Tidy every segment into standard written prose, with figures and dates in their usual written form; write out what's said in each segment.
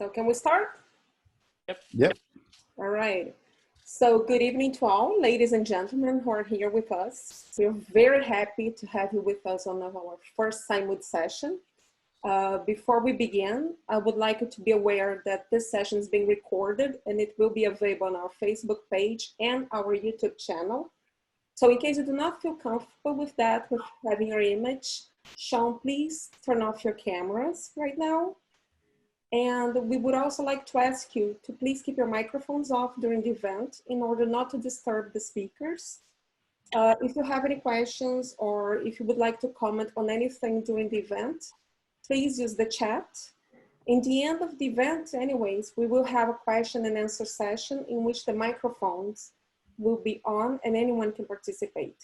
So can we start? Yep. All right. So good evening to all ladies and gentlemen who are here with us. We're very happy to have you with us on our first PsyMood session. Before we begin, I would like you to be aware that this session is being recorded and it will be available on our Facebook page and our YouTube channel. So in case you do not feel comfortable with that, with having your image shown, please turn off your cameras right now. And we would also like to ask you to please keep your microphones off during the event in order not to disturb the speakers. If you have any questions or if you would like to comment on anything during the event, please use the chat. In the end of the event, anyways, we will have a question and answer session in which the microphones will be on and anyone can participate.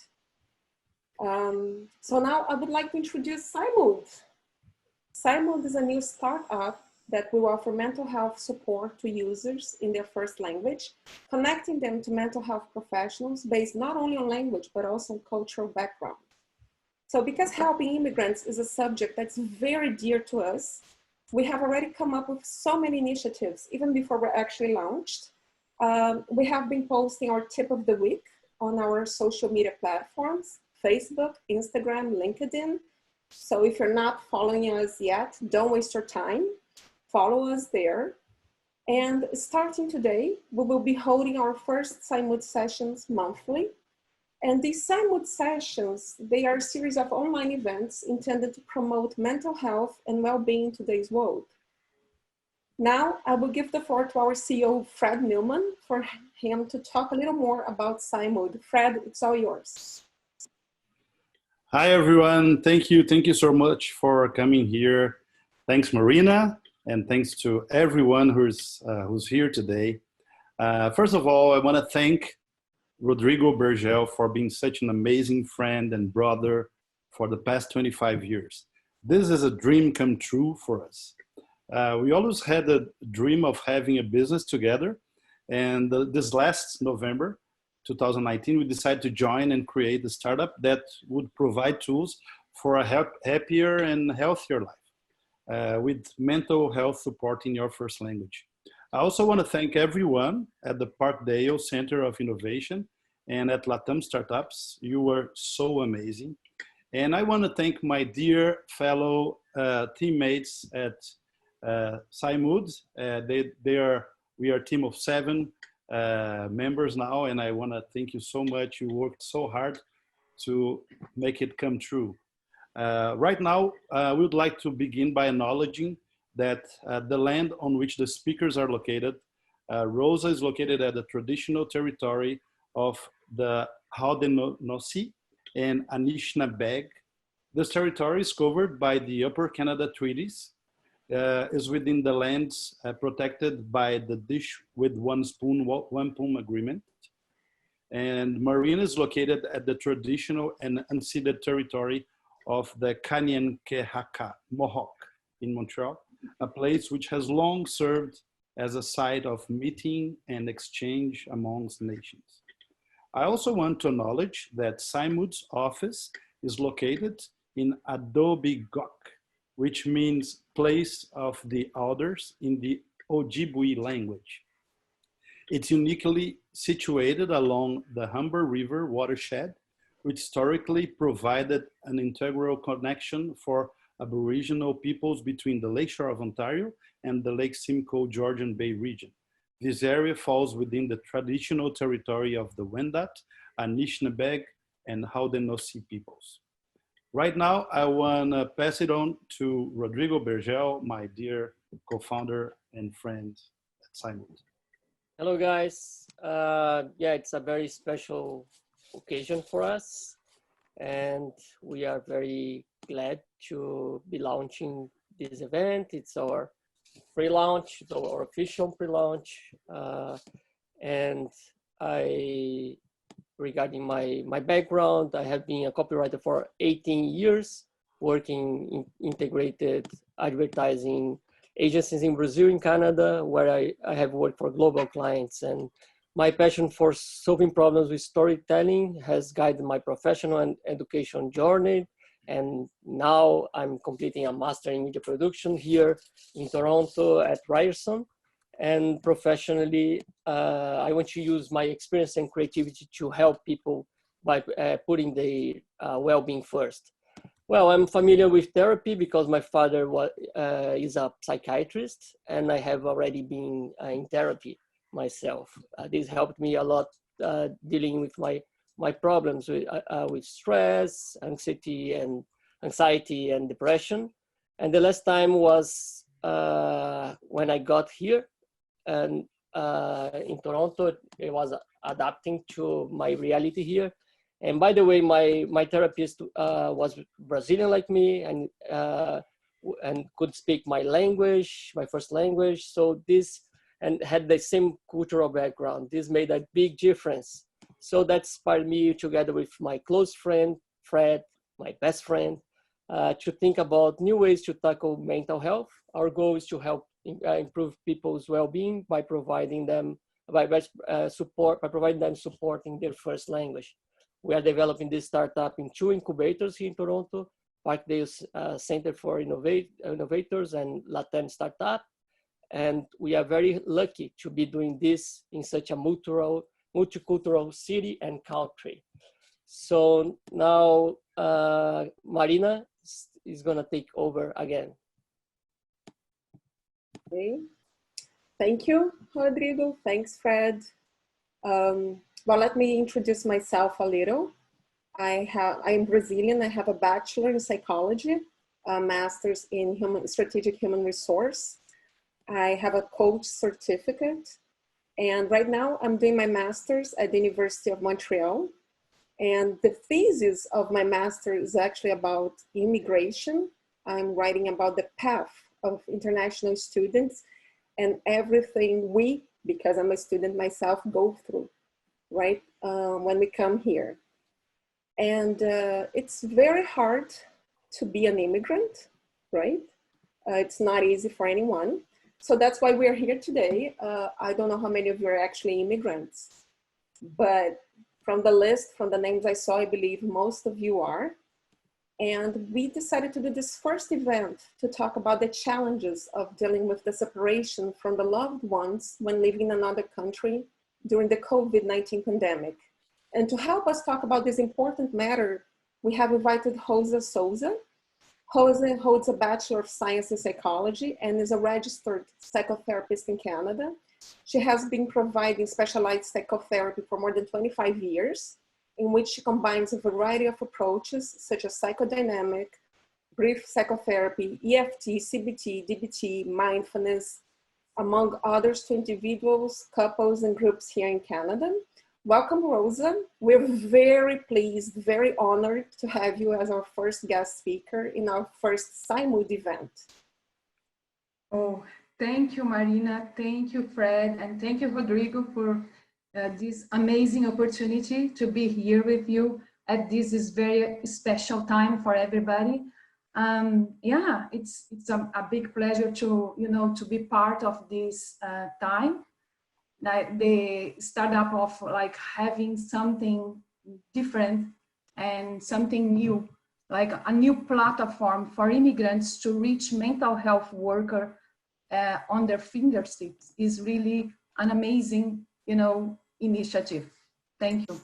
So now I would like to introduce PsyMood. PsyMood is a new startup that will offer mental health support to users in their first language, connecting them to mental health professionals based not only on language, but also on cultural background. So because helping immigrants is a subject that's very dear to us, we have already come up with so many initiatives, even before we're actually launched. We have been posting our tip of the week on our social media platforms, Facebook, Instagram, LinkedIn. So if you're not following us yet, don't waste your time. Follow us there. And starting today, we will be holding our first PsyMood sessions monthly. And these PsyMood sessions, they are a series of online events intended to promote mental health and well-being in today's world. Now, I will give the floor to our CEO, Fred Neumann, for him to talk a little more about PsyMood. Fred, it's all yours. Hi, everyone. Thank you. Thank you so much for coming here. Thanks, Marina. And thanks to everyone who's here today. First of all, I want to thank Rodrigo Bergel for being such an amazing friend and brother for the past 25 years. This is a dream come true for us. We always had a dream of having a business together. And this last November, 2019, we decided to join and create a startup that would provide tools for a happier and healthier life. With mental health support in your first language. I also want to thank everyone at the Parkdale Center of Innovation and at Latam Startups. You were so amazing. And I want to thank my dear fellow teammates at PsyMood. We are a team of 7 members now, and I want to thank you so much. You worked so hard to make it come true. Right now, we would like to begin by acknowledging that the land on which the speakers are located, Rosa is located at the traditional territory of the Haudenosaunee and Anishinaabe. This territory is covered by the Upper Canada Treaties, is within the lands protected by the Dish with One Spoon, One Plume agreement. And Marina is located at the traditional and unceded territory of the Kanien'kehá:ka Mohawk in Montreal, a place which has long served as a site of meeting and exchange amongst nations. I also want to acknowledge that PsyMood's office is located in Adobigok, which means place of the elders in the Ojibwe language. It's uniquely situated along the Humber River watershed, which historically provided an integral connection for Aboriginal peoples between the Lakeshore of Ontario and the Lake Simcoe Georgian Bay region. This area falls within the traditional territory of the Wendat, Anishinaabe, and Haudenosaunee peoples. Right now, I want to pass it on to Rodrigo Bergel, my dear co-founder and friend at PsyMood. Hello, guys. Yeah, it's a very special occasion for us, and we are very glad to be launching this event. It's our pre-launch, our official pre-launch, and regarding my background, I have been a copywriter for 18 years, working in integrated advertising agencies in Brazil and Canada, where I have worked for global clients. And my passion for solving problems with storytelling has guided my professional and education journey. And now I'm completing a master in media production here in Toronto at Ryerson. And professionally, I want to use my experience and creativity to help people by putting the well-being first. Well, I'm familiar with therapy because my father is a psychiatrist, and I have already been in therapy myself. This helped me a lot dealing with my problems with stress, anxiety and depression. And the last time was when I got here, and in Toronto. It was adapting to my reality here. And by the way, my therapist was Brazilian like me, and could speak my language, my first language. So this, and had the same cultural background. This made a big difference. So that inspired me, together with my close friend, Fred, my best friend, to think about new ways to tackle mental health. Our goal is to help improve people's well-being by providing them support in their first language. We are developing this startup in 2 incubators here in Toronto, Parkdale Center for Innovators and Latin Startup. And we are very lucky to be doing this in such a multicultural city and country. So now Marina is gonna take over again. Okay. Thank you, Rodrigo. Thanks, Fred. Well, let me introduce myself a little. I'm Brazilian. I have a bachelor in psychology, a master's in strategic human resource. I have a coach certificate. And right now I'm doing my master's at the University of Montreal. And the thesis of my master is actually about immigration. I'm writing about the path of international students and everything we, because I'm a student myself, go through, right, when we come here. And it's very hard to be an immigrant, right? It's not easy for anyone. So that's why we're here today. I don't know how many of you are actually immigrants, but from the list, from the names I saw, I believe most of you are. And we decided to do this first event to talk about the challenges of dealing with the separation from the loved ones when living in another country during the COVID-19 pandemic. And to help us talk about this important matter, we have invited Rosa Souza. Rosa holds a Bachelor of Science in Psychology and is a registered psychotherapist in Canada. She has been providing specialized psychotherapy for more than 25 years, in which she combines a variety of approaches such as psychodynamic, brief psychotherapy, EFT, CBT, DBT, mindfulness, among others, to individuals, couples, and groups here in Canada. Welcome, Rosa. We're very pleased, very honored to have you as our first guest speaker in our first PsyMood event. Oh, thank you, Marina. Thank you, Fred. And thank you, Rodrigo, for this amazing opportunity to be here with you at this is very special time for everybody. Yeah, it's a big pleasure to, to be part of this time. Like the startup of like having something different and something new, like a new platform for immigrants to reach mental health worker on their fingertips is really an amazing, initiative. Thank you.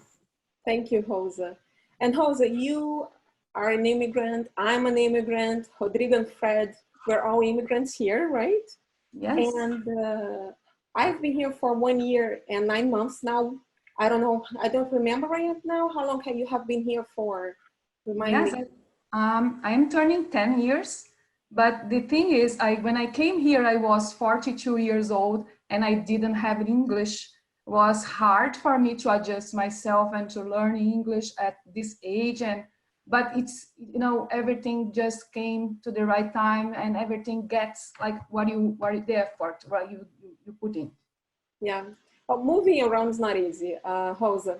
Thank you, Rosa. And Rosa, you are an immigrant, I'm an immigrant, Rodrigo and Fred, we're all immigrants here, right? Yes. And I've been here for 1 year and 9 months now. I don't know, I don't remember right now. How long have you been here for? Yes, I am turning 10 years. But the thing is, when I came here, I was 42 years old and I didn't have English. It was hard for me to adjust myself and to learn English at this age. But it's, everything just came to the right time and everything gets like the effort, right, you put in. Yeah, but moving around is not easy, Rosa.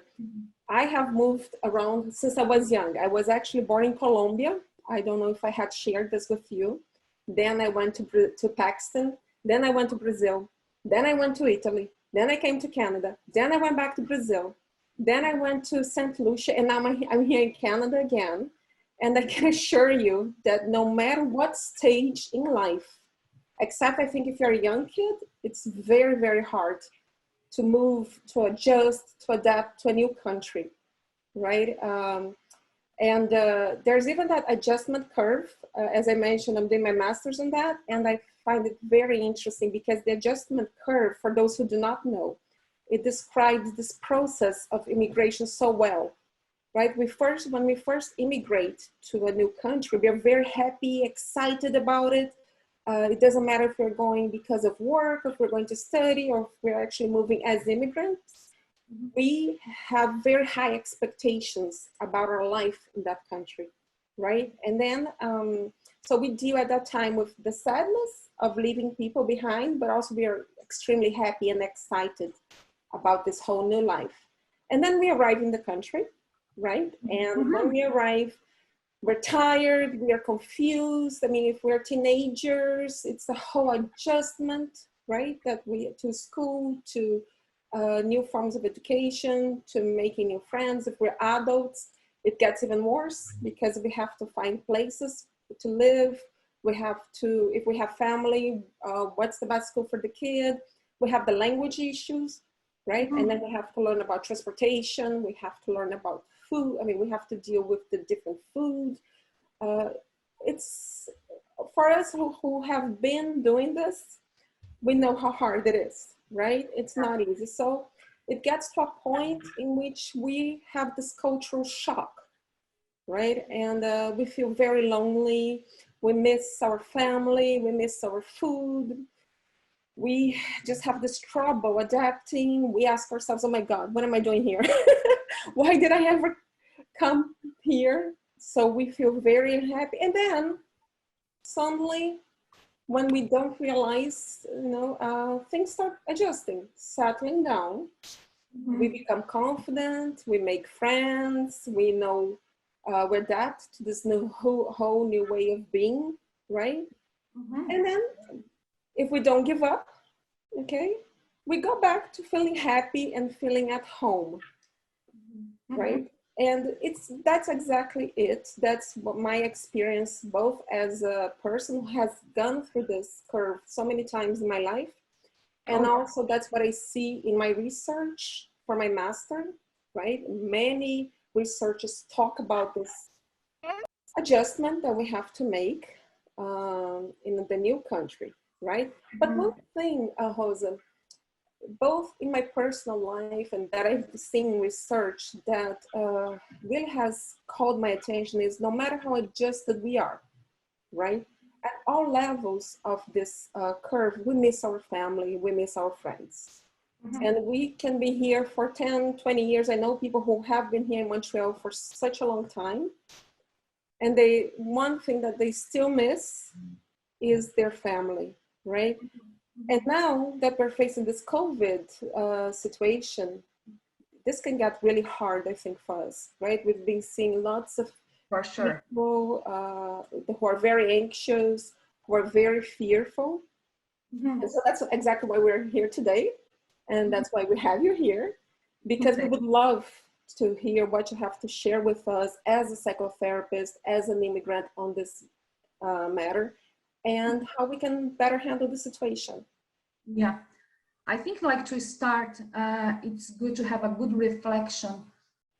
I have moved around since I was young. I was actually born in Colombia. I don't know if I had shared this with you. Then I went to Pakistan. Then I went to Brazil. Then I went to Italy. Then I came to Canada. Then I went back to Brazil. Then I went to St. Lucia, and now I'm here in Canada again. And I can assure you that no matter what stage in life, except I think if you're a young kid, it's very, very hard to move, to adjust, to adapt to a new country, right? And there's even that adjustment curve. As I mentioned, I'm doing my master's on that, and I find it very interesting because the adjustment curve, for those who do not know, it describes this process of immigration so well, right? When we first immigrate to a new country, we are very happy, excited about it. It doesn't matter if we're going because of work, if we're going to study, or if we're actually moving as immigrants. We have very high expectations about our life in that country, right? And then, so we deal at that time with the sadness of leaving people behind, but also we are extremely happy and excited about this whole new life. And then we arrive in the country, right? And when we arrive, we're tired, we are confused. I mean, if we're teenagers, it's a whole adjustment, right? To school, to new forms of education, to making new friends. If we're adults, it gets even worse because we have to find places to live. We have to, if we have family, what's the best school for the kid? We have the language issues, right? And then we have to learn about transportation. We have to learn about food. I mean, we have to deal with the different food. It's, for us who have been doing this, we know how hard it is, right? It's not easy. So it gets to a point in which we have this cultural shock, right? And we feel very lonely. We miss our family. We miss our food. We just have this trouble adapting. We ask ourselves, oh my God, what am I doing here? Why did I ever come here? So we feel very unhappy. And then suddenly, when we don't realize, things start adjusting, settling down. We become confident, we make friends, we know, we adapt to this whole new way of being, right? And then if we don't give up, okay, we go back to feeling happy and feeling at home, right? And that's exactly it. That's what my experience, both as a person who has gone through this curve so many times in my life, and also that's what I see in my research for my master, right? Many researchers talk about this adjustment that we have to make in the new country, right? But one thing, Rosa, both in my personal life and that I've seen research that really has called my attention is no matter how adjusted we are, right? At all levels of this curve, we miss our family, we miss our friends. And we can be here for 10, 20 years. I know people who have been here in Montreal for such a long time. And one thing that they still miss is their family, right? And now that we're facing this COVID situation, this can get really hard, I think, for us, right? We've been seeing lots of people who are very anxious, who are very fearful. And so that's exactly why we're here today. And that's why we have you here, because we would love to hear what you have to share with us as a psychotherapist, as an immigrant on this matter, and how we can better handle the situation. Yeah, I think like to start, it's good to have a good reflection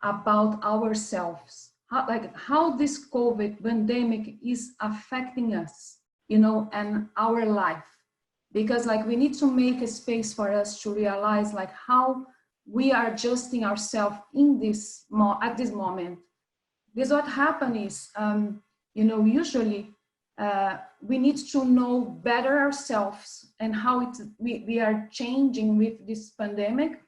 about ourselves, how this COVID pandemic is affecting us, and our life. Because like we need to make a space for us to realize like how we are adjusting ourselves in at this moment. Because what happened is, usually we need to know better ourselves and how we are changing with this pandemic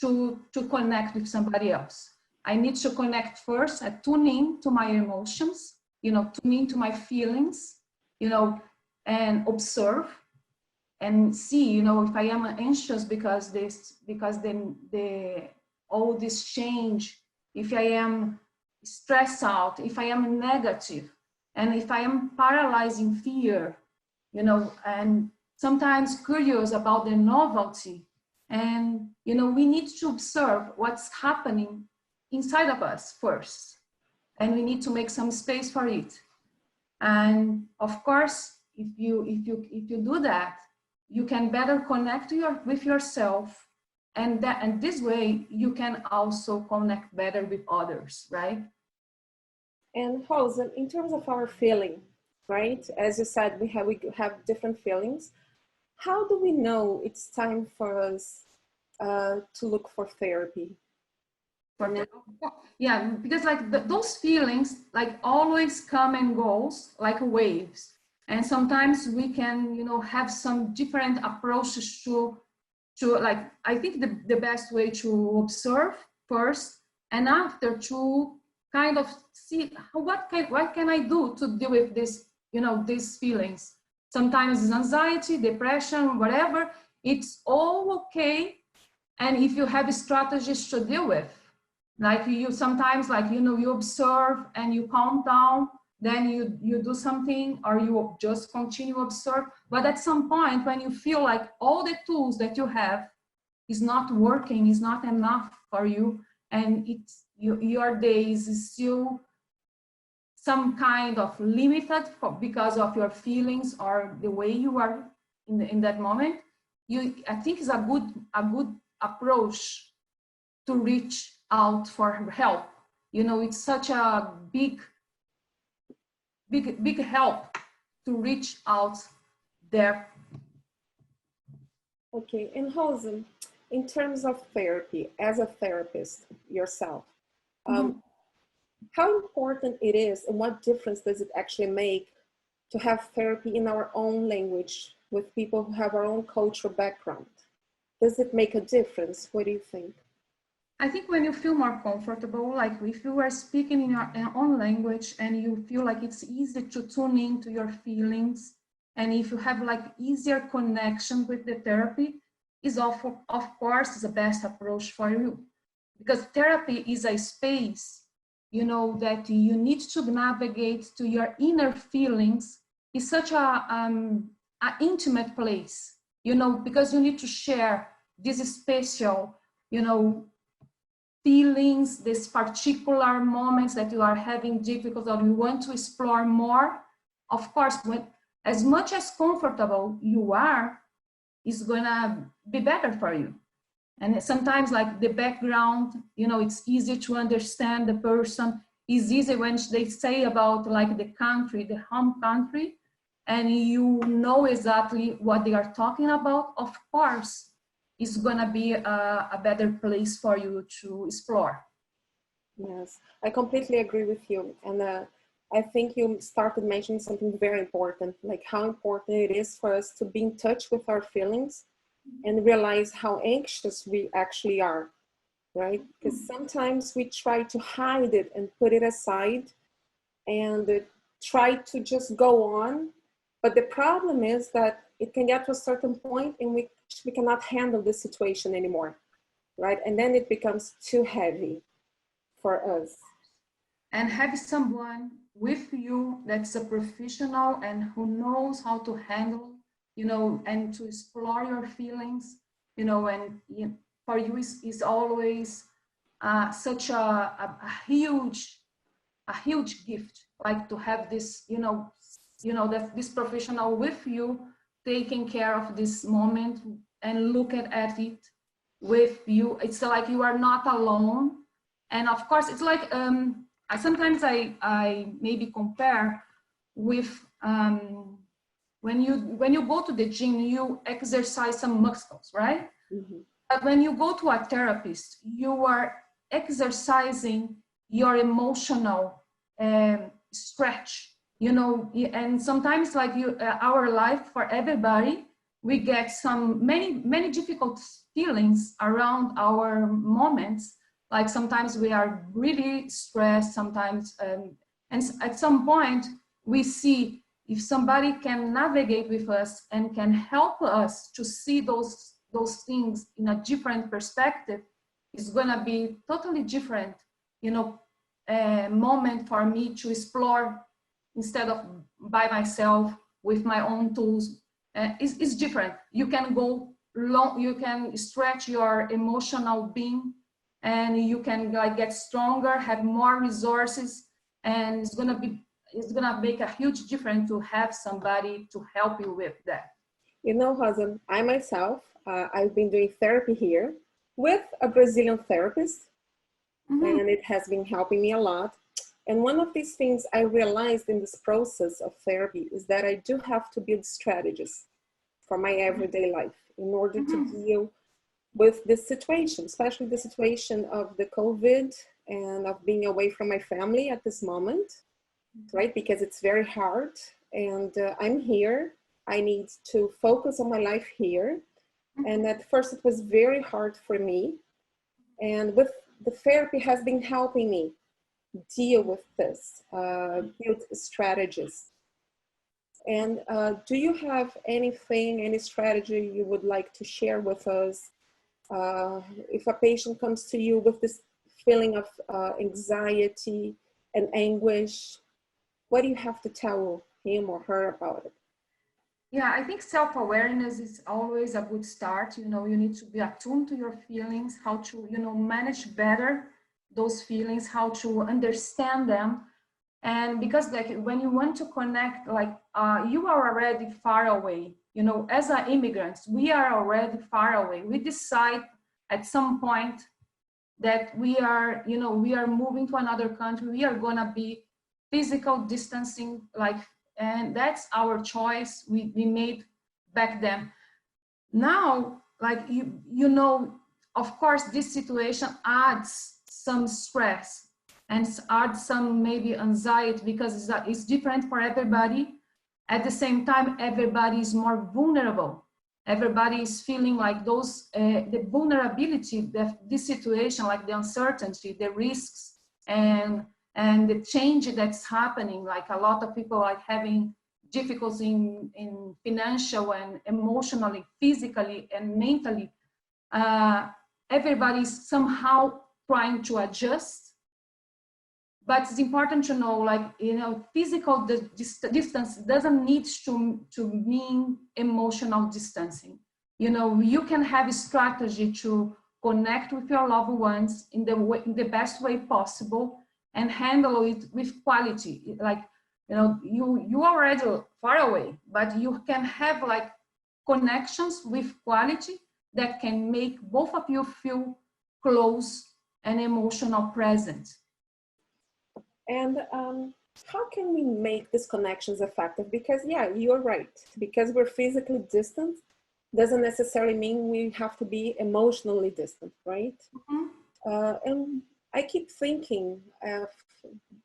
to connect with somebody else. I need to connect first, tune in to my emotions, tune in to my feelings, and observe and see, if I am anxious because all this change, if I am stressed out, if I am negative, and if I am paralyzing fear, and sometimes curious about the novelty. And, we need to observe what's happening inside of us first. and we need to make some space for it. And of course, if you do that, you can better connect with yourself, and this way you can also connect better with others, right? And Rosa, in terms of our feeling, right? As you said, we have different feelings. How do we know it's time for us to look for therapy? Yeah, because like those feelings like always come and goes like waves. And sometimes we can, you know, have some different approaches to like, I think the best way to observe first, and after to kind of see what can I do to deal with this, you know, these feelings. Sometimes it's anxiety, depression, whatever, it's all okay. And if you have strategies to deal with, like you sometimes, like, you know, you observe and you calm down, then you do something, or you just continue to observe. But at some point when you feel like all the tools that you have is not working, is not enough for you, and your days is still some kind of limited because of your feelings or the way you are in that moment, I think is a good approach to reach out for help. You know, it's such a big help to reach out there. Okay, and Rosa, in terms of therapy, as a therapist yourself, how important it is and what difference does it actually make to have therapy in our own language with people who have our own cultural background? Does it make a difference? What do you think? I think when you feel more comfortable, like if you are speaking in your own language and you feel like it's easy to tune into your feelings, and if you have like easier connection with the therapy, is of course is the best approach for you. Because therapy is a space, you know, that you need to navigate to your inner feelings. It's such a intimate place, you know, because you need to share this special, you know, feelings, these particular moments that you are having difficulty or you want to explore more. Of course, when as much as comfortable you are, is gonna be better for you. And sometimes like the background, you know, it's easy to understand the person. It's easy when they say about like the country, the home country, and you know exactly what they are talking about. Of course, it's gonna be a better place for you to explore. Yes, I completely agree with you. And I think you started mentioning something very important, like how important it is for us to be in touch with our feelings and realize how anxious we actually are, right? Because sometimes we try to hide it and put it aside and try to just go on. But the problem is that it can get to a certain point in which we cannot handle the situation anymore, right? And then it becomes too heavy for us. And have someone with you that's a professional and who knows how to handle, you know, and to explore your feelings, you know, and for you is always such a huge gift, like to have this, you know, that this professional with you taking care of this moment and look at it with you. It's like you are not alone. And of course, it's like sometimes I maybe compare with when you go to the gym, you exercise some muscles, right? Mm-hmm. But when you go to a therapist, you are exercising your emotional stretch, you know. And sometimes like our life, for everybody, we get many difficult feelings around our moments. Like sometimes we are really stressed, sometimes, and at some point we see if somebody can navigate with us and can help us to see those things in a different perspective, it's gonna be totally different, you know, moment for me to explore instead of by myself with my own tools. It's different. You can go long, you can stretch your emotional being, and you can like get stronger, have more resources, and it's gonna make a huge difference to have somebody to help you with that. You know, Rosa, I myself, I've been doing therapy here with a Brazilian therapist, and it has been helping me a lot. And one of these things I realized in this process of therapy is that I do have to build strategies for my everyday life in order to deal with this situation, especially the situation of the COVID and of being away from my family at this moment, right? Because it's very hard, and I'm here. I need to focus on my life here. And at first it was very hard for me. And with the therapy has been helping me deal with this, build strategies. And do you have anything, any strategy you would like to share with us? If a patient comes to you with this feeling of anxiety and anguish, what do you have to tell him or her about it? Yeah, I think self-awareness is always a good start. You know, you need to be attuned to your feelings, how to, you know, manage better those feelings, how to understand them. And because like when you want to connect, like you are already far away, you know, as an immigrants, we are already far away. We decide at some point that we are, you know, we are moving to another country. We are gonna be physical distancing, like, and that's our choice we made back then. Now, like you know, of course, this situation adds some stress and adds some maybe anxiety because it's different for everybody. At the same time, everybody is more vulnerable. Everybody is feeling like those, the vulnerability, this situation, like the uncertainty, the risks, and the change that's happening. Like a lot of people are having difficulties in financial and emotionally, physically, and mentally. Everybody's somehow trying to adjust. But it's important to know, like, you know, physical distance doesn't need to mean emotional distancing. You know, you can have a strategy to connect with your loved ones in the best way possible and handle it with quality. Like, you know, you are already far away, but you can have like connections with quality that can make both of you feel close and emotional present. And how can we make these connections effective? Because yeah, you're right. Because we're physically distant doesn't necessarily mean we have to be emotionally distant, right? And I keep thinking of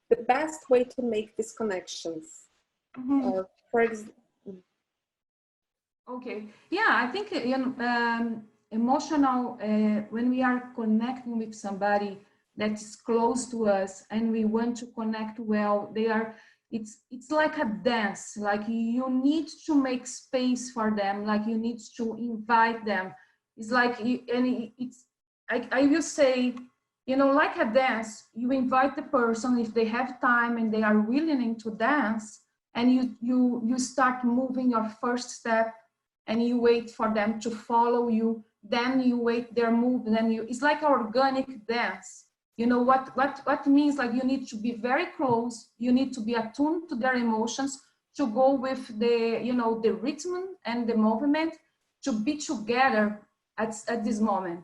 the best way to make these connections. For example, okay, yeah, I think emotional, when we are connecting with somebody that's close to us and we want to connect well, it's like a dance. Like you need to make space for them, like you need to invite them. It's like, I will say, you know, like a dance, you invite the person if they have time and they are willing to dance, and you start moving your first step and you wait for them to follow you, then you wait their move, then it's like an organic dance. You know what means, like you need to be very close, you need to be attuned to their emotions, to go with the, you know, the rhythm and the movement, to be together at this moment.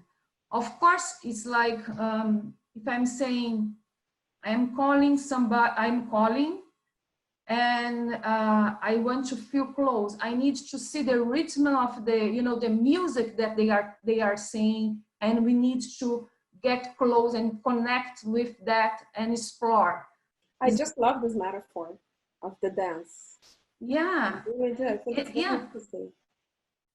Of course, it's like, if I'm saying, I'm calling somebody, I'm calling, and I want to feel close. I need to see the rhythm of the, you know, the music that they are saying, and we need to get close and connect with that and explore. I just love this metaphor of the dance. Yeah. I really do. I think it's very interesting.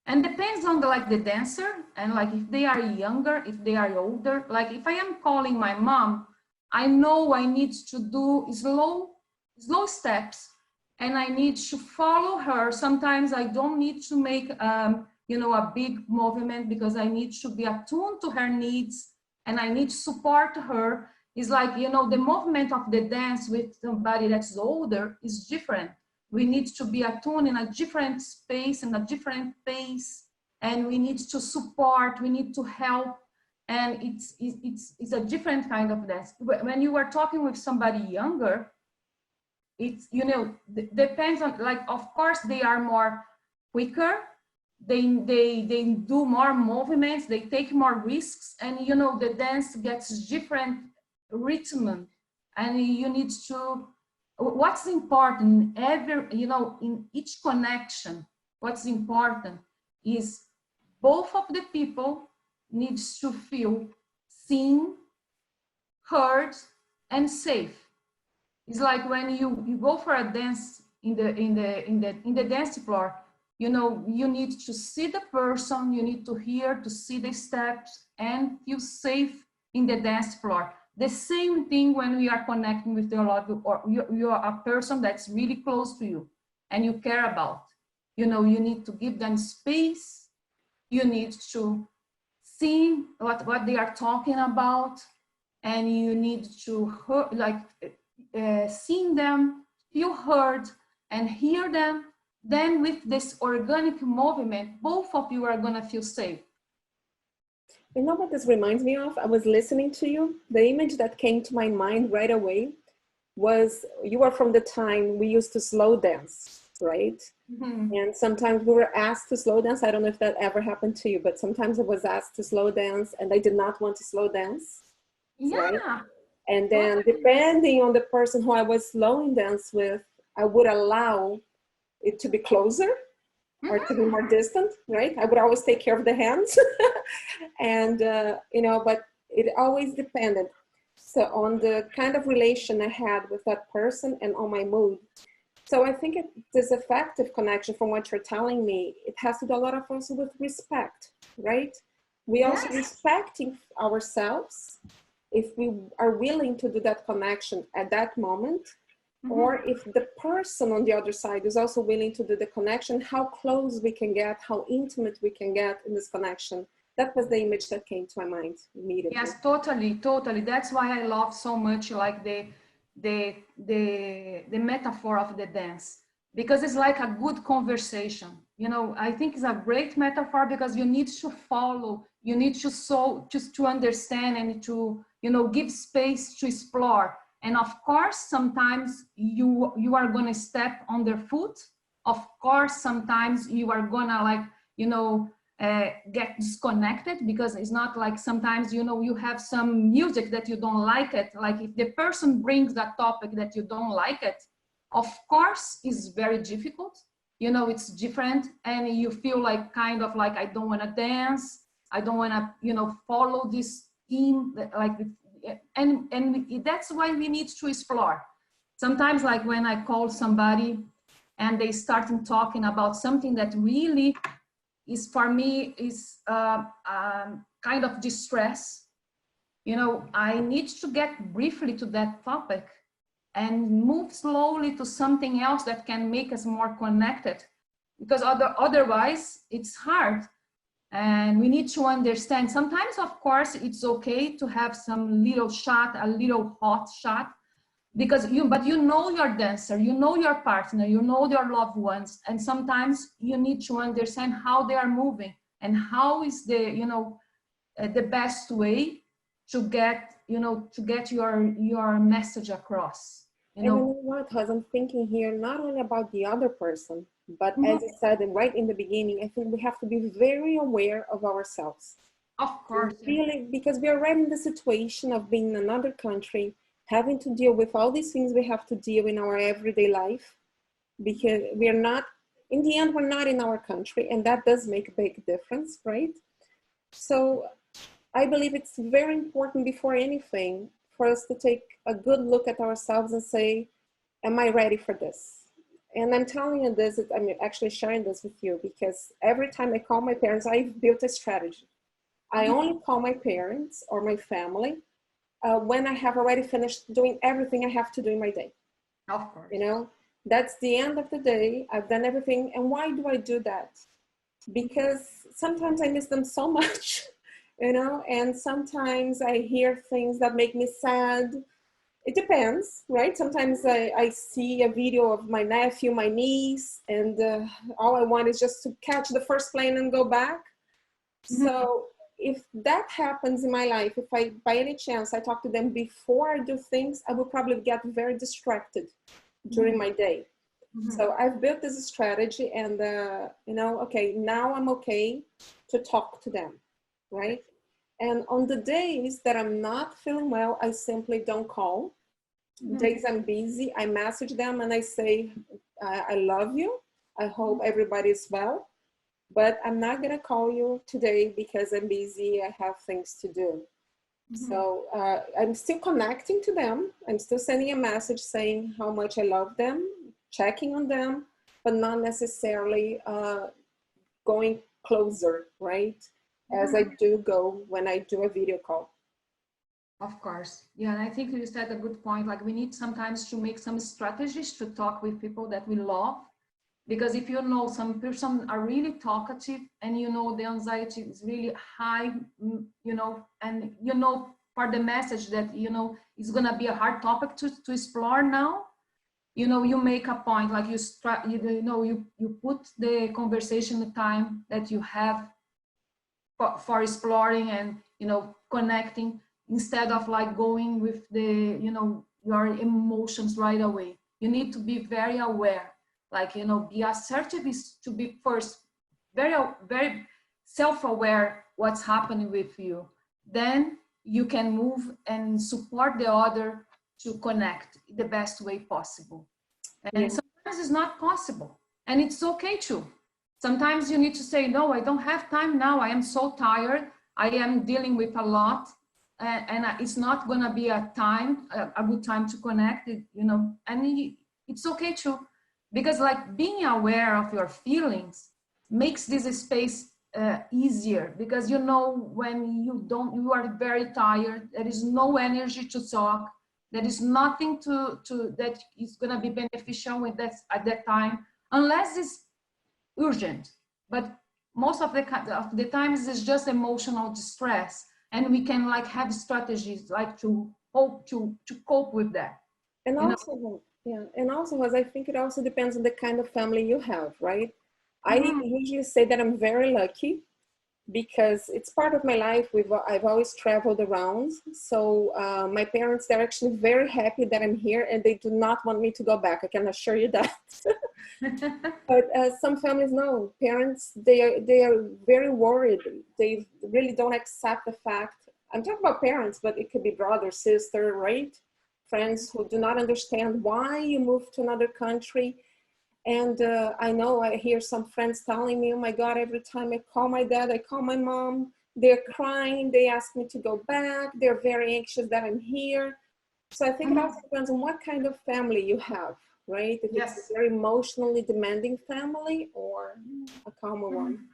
And depends on the dancer, and like if they are younger, if they are older. Like if I am calling my mom, I know I need to do slow steps, and I need to follow her. Sometimes I don't need to make you know, a big movement, because I need to be attuned to her needs and I need to support her. It's like, you know, the movement of the dance with somebody that's older is different. We need to be attuned in a different space and a different pace, and we need to support, we need to help, and it's a different kind of dance. When you are talking with somebody younger, it's, you know, depends on, like, of course they are more quicker, they do more movements, they take more risks, and you know, the dance gets different rhythm, and you need to, what's important you know, in each connection, what's important is both of the people needs to feel seen, heard, and safe. It's like when you go for a dance in the dance floor, you know, you need to see the person, you need to hear, to see the steps, and feel safe in the dance floor. The same thing when we are connecting with your love, or you are a person that's really close to you and you care about. You know, you need to give them space, you need to see what they are talking about, and you need to see them, feel heard, and hear them. Then with this organic movement, both of you are gonna feel safe. You know what this reminds me of? I was listening to you. The image that came to my mind right away was, you are from the time we used to slow dance, right? Mm-hmm. And sometimes we were asked to slow dance. I don't know if that ever happened to you, but sometimes I was asked to slow dance and I did not want to slow dance. Yeah. Right? And then depending on the person who I was slowing dance with, I would allow it to be closer or to be more distant, right? I would always take care of the hands. And, you know, but it always depended. So on the kind of relation I had with that person and on my mood. So I think this effective connection, from what you're telling me, it has to do a lot of also with respect, right? We also respecting ourselves, if we are willing to do that connection at that moment, or if the person on the other side is also willing to do the connection, how close we can get, how intimate we can get in this connection. That was the image that came to my mind immediately. Yes, totally. That's why I love so much like the metaphor of the dance, because it's like a good conversation. You know, I think it's a great metaphor because you need to follow, you need to just to understand and to, you know, give space to explore. And of course, sometimes you are gonna step on their foot. Of course, sometimes you are gonna, like, you know, get disconnected, because it's not like, sometimes, you know, you have some music that you don't like it. Like if the person brings that topic that you don't like it, of course, it's very difficult. You know, it's different, and you feel like kind of like, I don't want to dance. I don't want to, you know, follow this theme, like, and that's why we need to explore. Sometimes, like when I call somebody and they start talking about something that really is, for me, is kind of distress, you know, I need to get briefly to that topic and move slowly to something else that can make us more connected, because otherwise it's hard. And we need to understand, sometimes, of course, it's okay to have some little shot, a little hot shot, because but you know your dancer, you know your partner, you know your loved ones, and sometimes you need to understand how they are moving and how is the, you know, the best way to get, you know, to get your message across. You know? And you know what, Rosa, I'm thinking here not only about the other person, but as I said right in the beginning, I think we have to be very aware of ourselves. Of course. Really, because we are right in the situation of being in another country, having to deal with all these things we have to deal in our everyday life, because we are not, in the end, we're not in our country, and that does make a big difference, right? So I believe it's very important before anything for us to take a good look at ourselves and say, am I ready for this? And I'm telling you this, I'm actually sharing this with you, because every time I call my parents, I've built a strategy. I only call my parents or my family when I have already finished doing everything I have to do in my day. Of course. You know, that's the end of the day. I've done everything. And why do I do that? Because sometimes I miss them so much, you know, and sometimes I hear things that make me sad. It depends, right? Sometimes I see a video of my nephew, my niece, and all I want is just to catch the first plane and go back. So if that happens in my life, if I, by any chance, I talk to them before I do things, I will probably get very distracted, during my day. So I've built this strategy and, you know, okay, now I'm okay to talk to them, right? And on the days that I'm not feeling well, I simply don't call. Days I'm busy, I message them and I say, I love you. I hope everybody's well, but I'm not gonna call you today because I'm busy, I have things to do. So I'm still connecting to them. I'm still sending a message saying how much I love them, checking on them, but not necessarily going closer, right? As I do go when I do a video call. Of course. Yeah, and I think you said a good point. Like we need sometimes to make some strategies to talk with people that we love. Because if you know some person are really talkative and you know the anxiety is really high, you know, and you know for the message that, you know, it's gonna be a hard topic to explore now, you know, you make a point, like you put the conversation time that you have for exploring and, you know, connecting, instead of like going with the, you know, your emotions right away. You need to be very aware, like, you know, be assertive is to be first very self-aware what's happening with you. Then you can move and support the other to connect the best way possible. And sometimes it's not possible, and it's okay too. Sometimes you need to say, no, I don't have time now. I am so tired. I am dealing with a lot. And it's not going to be a good time to connect, you know, and it's okay too. Because like being aware of your feelings makes this space easier, because you know when you are very tired, there is no energy to talk. There is nothing that is going to be beneficial with that at that time, unless it's urgent. But most of the times it's just emotional distress, and we can like have strategies like to cope with that. And also, and also, as I think it also depends on the kind of family you have, right? I usually say that I'm very lucky because it's part of my life. I've always traveled around. So my parents, they're actually very happy that I'm here, and they do not want me to go back. I can assure you that. But some families, no, parents, they are very worried. They really don't accept the fact. I'm talking about parents, but it could be brother, sister, right? Friends who do not understand why you moved to another country. And I hear some friends telling me, oh my God, every time I call my dad, I call my mom, they're crying, they ask me to go back, they're very anxious that I'm here. So I think it also depends on what kind of family you have, right? If it's a very emotionally demanding family or a calmer one.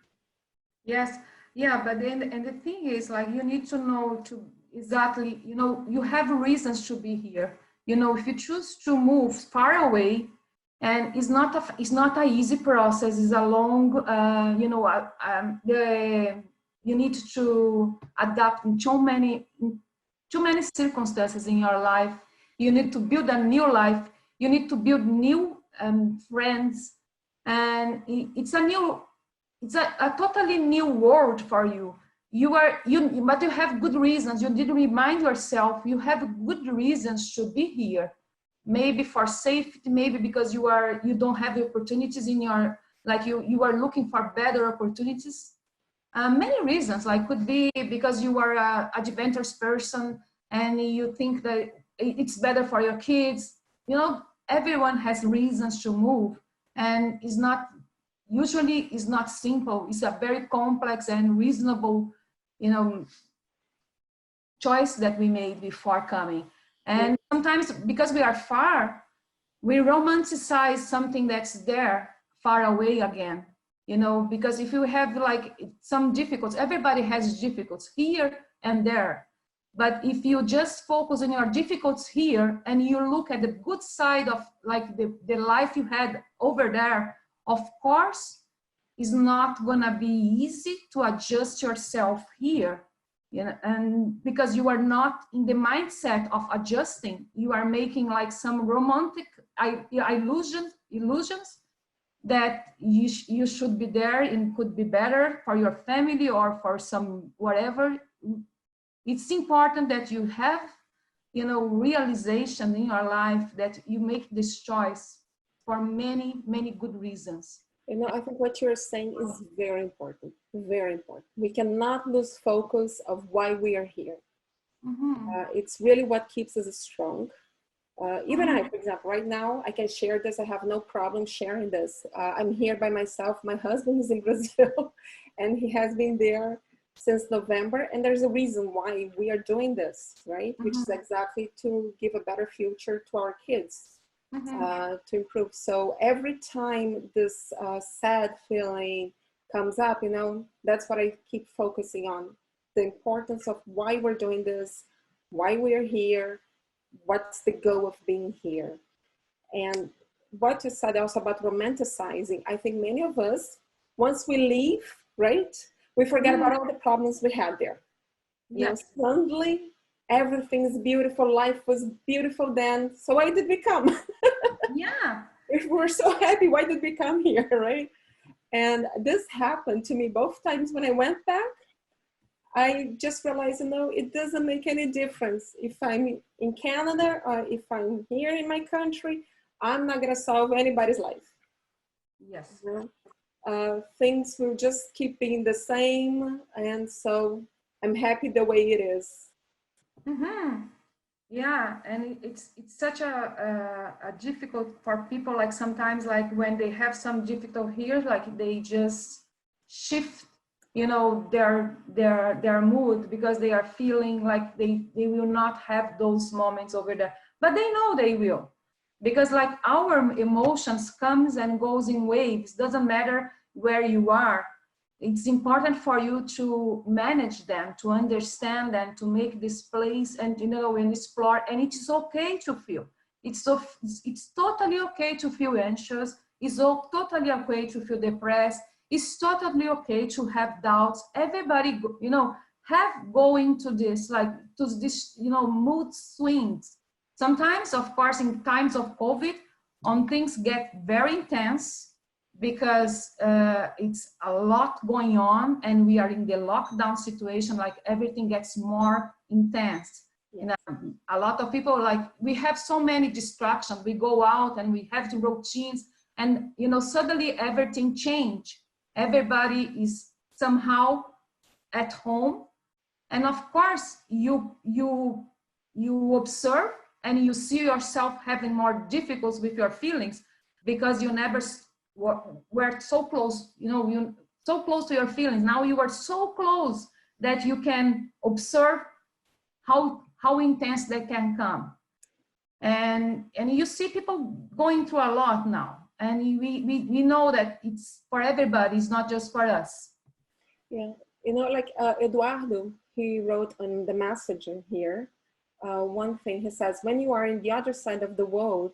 Yes, yeah, but then, and the thing is, like, you need to know to exactly, you know, you have reasons to be here. You know, if you choose to move far away, and it's not an easy process. It's a long, you know, you need to adapt in too many circumstances in your life. You need to build a new life. You need to build new friends, and it's a totally new world for you. But you have good reasons. You did remind yourself you have good reasons to be here. Maybe for safety, maybe because you don't have opportunities in your, like you are looking for better opportunities. Many reasons, like could be because you are a adventurous person and you think that it's better for your kids. You know, everyone has reasons to move, and usually it's not simple. It's a very complex and reasonable, you know, choice that we made before coming. And sometimes because we are far, we romanticize something that's there far away again, you know, because if you have like some difficulties, everybody has difficulties here and there. But if you just focus on your difficulties here and you look at the good side of like the life you had over there, of course, it's not gonna be easy to adjust yourself here. You know, and because you are not in the mindset of adjusting, you are making like some romantic illusions that you should be there and could be better for your family or for some whatever. It's important that you have you know, realization in your life that you make this choice for many, many good reasons. You know, I think what you're saying is very important, very important. We cannot lose focus of why we are here. It's really what keeps us strong. Even I, for example, right now, I can share this. I have no problem sharing this. I'm here by myself. My husband is in Brazil, and he has been there since November. And there's a reason why we are doing this, right? Which is exactly to give a better future to our kids, to improve. So every time this sad feeling comes up, you know, that's what I keep focusing on. The importance of why we're doing this, why we're here, what's the goal of being here. And what you said also about romanticizing, I think many of us, once we leave, right, we forget about all the problems we had there. You know, suddenly everything's beautiful, life was beautiful then, so why did we come? If we're so happy, why did we come here, right? And this happened to me both times. When I went back, I just realized, you know, it doesn't make any difference if I'm in Canada or if I'm here in my country. I'm not going to solve anybody's life. Yes. You know? Things will just keep being the same. And so I'm happy the way it is. Yeah, and it's such a difficult for people, like sometimes like when they have some difficult here, like they just shift, you know, their mood because they are feeling like they will not have those moments over there, but they know they will, because like our emotions comes and goes in waves. Doesn't matter where you are. It's important for you to manage them, to understand them, to make this place and, you know, and explore. And it's okay to feel. It's totally okay to feel anxious. It's totally okay to feel depressed. It's totally okay to have doubts. Everybody, you know, have going to this, like to this, you know, mood swings. Sometimes, of course, in times of COVID, things get very intense because it's a lot going on and we are in the lockdown situation, like everything gets more intense. You know, a lot of people, like we have so many distractions. We go out and we have the routines and, you know, suddenly everything change. Everybody is somehow at home. And of course, you observe and you see yourself having more difficulties with your feelings because you never were so close, you know, you so close to your feelings. Now you are so close that you can observe how intense they can come. And you see people going through a lot now. And we know that it's for everybody, it's not just for us. Yeah, you know, like Eduardo, he wrote on the messenger here, one thing, he says, when you are in the other side of the world,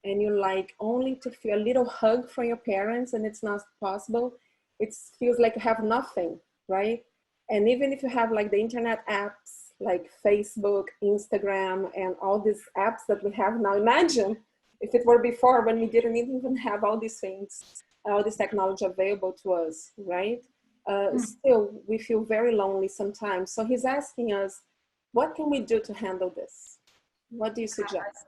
and you like only to feel a little hug from your parents and it's not possible, it feels like you have nothing, right? And even if you have like the internet apps, like Facebook, Instagram, and all these apps that we have now, imagine if it were before when we didn't even have all these things, all this technology available to us, right? Still, we feel very lonely sometimes. So he's asking us, what can we do to handle this? What do you suggest?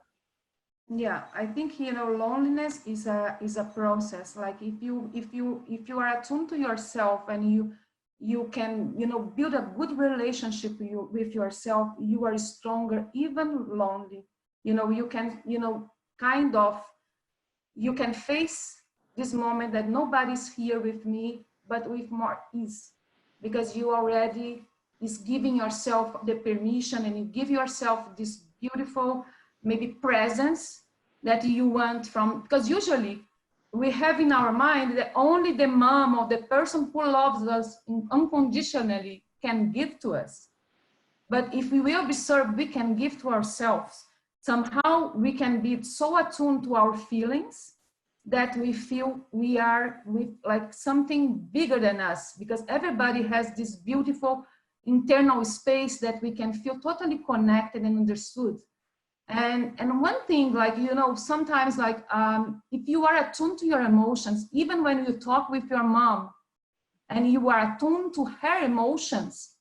Yeah, I think, you know, loneliness is a process. Like if you are attuned to yourself and you can, you know, build a good relationship with yourself, you are stronger, even lonely. You know, you can, you know, kind of, you can face this moment that nobody's here with me, but with more ease, because you already is giving yourself the permission and you give yourself this beautiful maybe presence that you want from, because usually we have in our mind that only the mom or the person who loves us unconditionally can give to us. But if we will be served, we can give to ourselves. Somehow we can be so attuned to our feelings that we feel we are with like something bigger than us, because everybody has this beautiful internal space that we can feel totally connected and understood. And one thing, like, you know, sometimes like if you are attuned to your emotions, even when you talk with your mom and you are attuned to her emotions,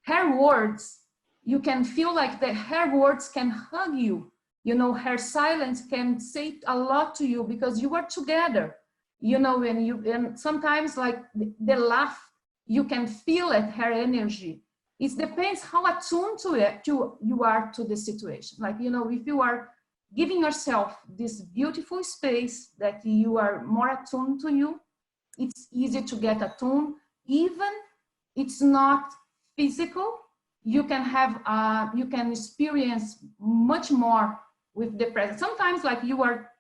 her words, you can feel like her words can hug you. You know, her silence can say a lot to you because you are together. You know, and sometimes like the laugh, you can feel it, her energy. It depends how attuned you are to the situation. Like, you know, if you are giving yourself this beautiful space that you are more attuned to you, it's easy to get attuned. Even it's not physical, you can have, you can experience much more with the present. Sometimes like you are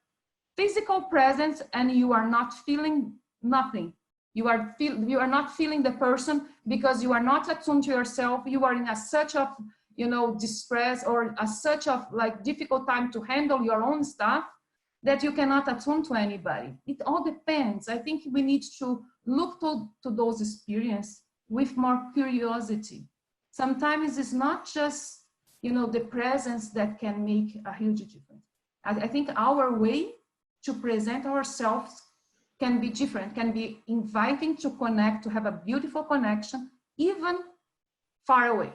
physical presence and you are not feeling nothing. You are not feeling the person because you are not attuned to yourself. You are in a such of, you know, distress or a such of like difficult time to handle your own stuff that you cannot attune to anybody. It all depends. I think we need to look to those experiences with more curiosity. Sometimes it's not just, you know, the presence that can make a huge difference. I think our way to present ourselves can be different, can be inviting to connect, to have a beautiful connection, even far away.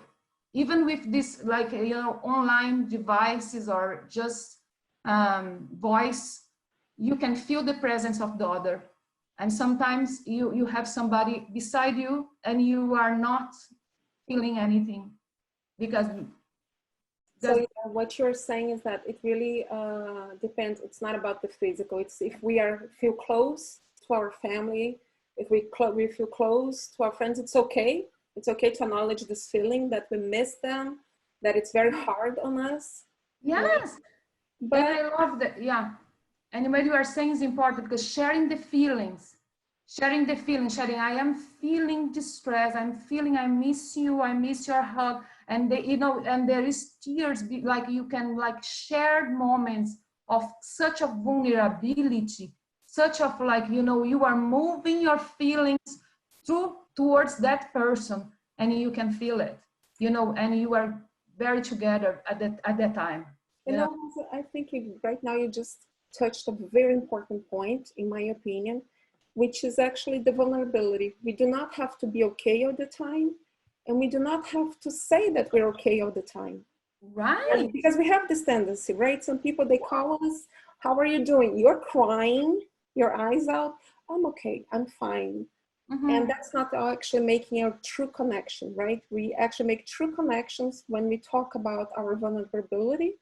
Even with this, like, you know, online devices or just voice, you can feel the presence of the other. And sometimes you have somebody beside you and you are not feeling anything because so yeah, what you're saying is that it really depends. It's not about the physical. It's if we feel close to our family, if we feel close to our friends, it's okay. It's okay to acknowledge this feeling that we miss them, that it's very hard on us. Yes, but and I love that. Yeah, and what you are saying is important because sharing the feelings, sharing, I am feeling distress, I'm feeling I miss you, I miss your hug, and they, you know, and there is tears, like you can like share moments of such a vulnerability, such of like, you know, you are moving your feelings towards that person and you can feel it, you know, and you are very together at that time. You know, I think right now you just touched a very important point, in my opinion, which is actually the vulnerability. We do not have to be okay all the time, and we do not have to say that we're okay all the time. Right. Because we have this tendency, right? Some people, they call us, how are you doing? You're crying, your eyes out. I'm okay, I'm fine. Mm-hmm. And that's not actually making a true connection, right? We actually make true connections when we talk about our vulnerability.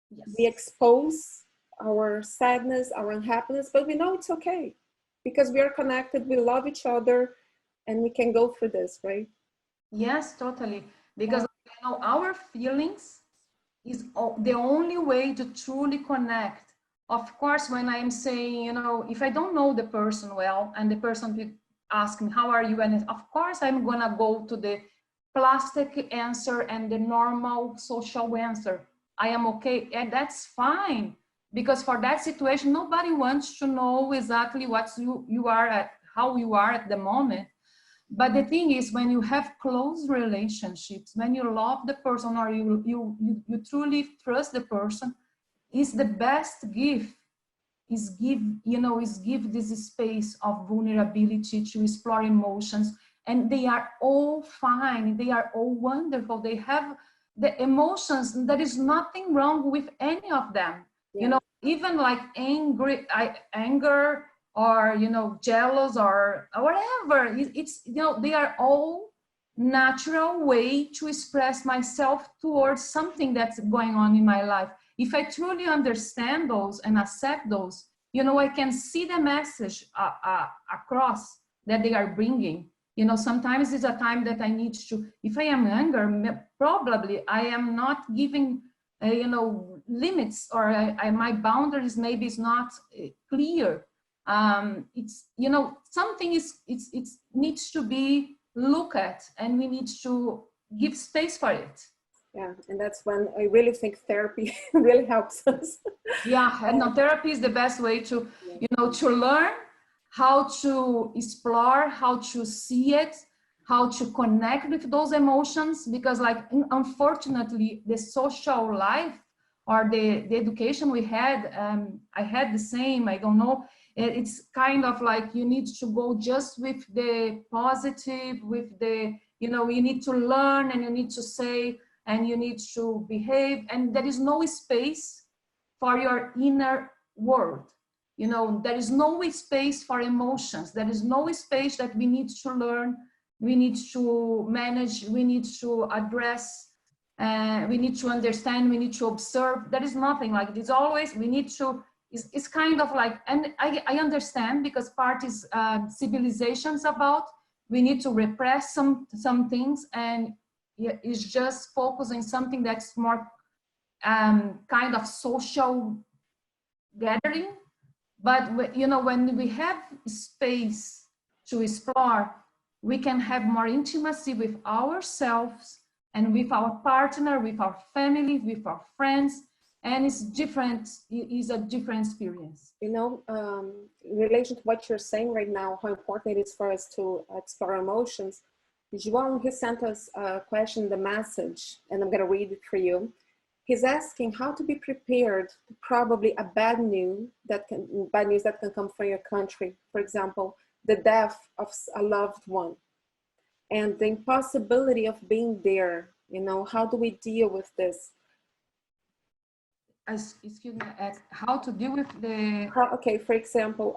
Yes. We expose our sadness, our unhappiness, but we know it's okay because we are connected, we love each other, and we can go through this, right? Yes, totally. Because you know, our feelings is the only way to truly connect. Of course, when I'm saying, you know, if I don't know the person well and the person asks me, how are you? And of course, I'm gonna go to the plastic answer and the normal social answer. I am okay, and that's fine. Because for that situation, nobody wants to know exactly what you are at, how you are at the moment. But the thing is, when you have close relationships, when you love the person or you truly trust the person, is the best gift. Is give this space of vulnerability to explore emotions, and they are all fine. They are all wonderful. They have the emotions. There is nothing wrong with any of them. Yeah. You know, even like anger, or, you know, jealous or whatever. It's, you know, they are all natural way to express myself towards something that's going on in my life. If I truly understand those and accept those, you know, I can see the message across that they are bringing. You know, sometimes it's a time that I need to, if I am younger, probably I am not giving, you know, limits, or my boundaries maybe is not clear. It's, you know, something it needs to be looked at, and we need to give space for it. Yeah, and that's when I really think therapy really helps us. Yeah, and no, therapy is the best way to, you know, to learn how to explore, how to see it, how to connect with those emotions, because like, unfortunately, the social life or the education we had, I had the same, I don't know, it's kind of like you need to go just with the positive, with the, you know, you need to learn and you need to say, and you need to behave, and there is no space for your inner world. You know, there is no space for emotions. There is no space that we need to learn, we need to manage, we need to address, we need to understand, we need to observe. There is nothing like this. Always we need to, it's kind of like, and I understand, because part is civilizations about, we need to repress some things, and it's just focusing something that's more kind of social gathering. But you know, when we have space to explore, we can have more intimacy with ourselves and with our partner, with our family, with our friends, and it's different. It's a different experience. You know, in relation to what you're saying right now, how important it is for us to explore emotions. João, he sent us a question, the message, and I'm going to read it for you. He's asking how to be prepared to probably a bad news that can come from your country. For example, the death of a loved one and the impossibility of being there. You know, how do we deal with this? Excuse me, how to deal with the... Okay, for example,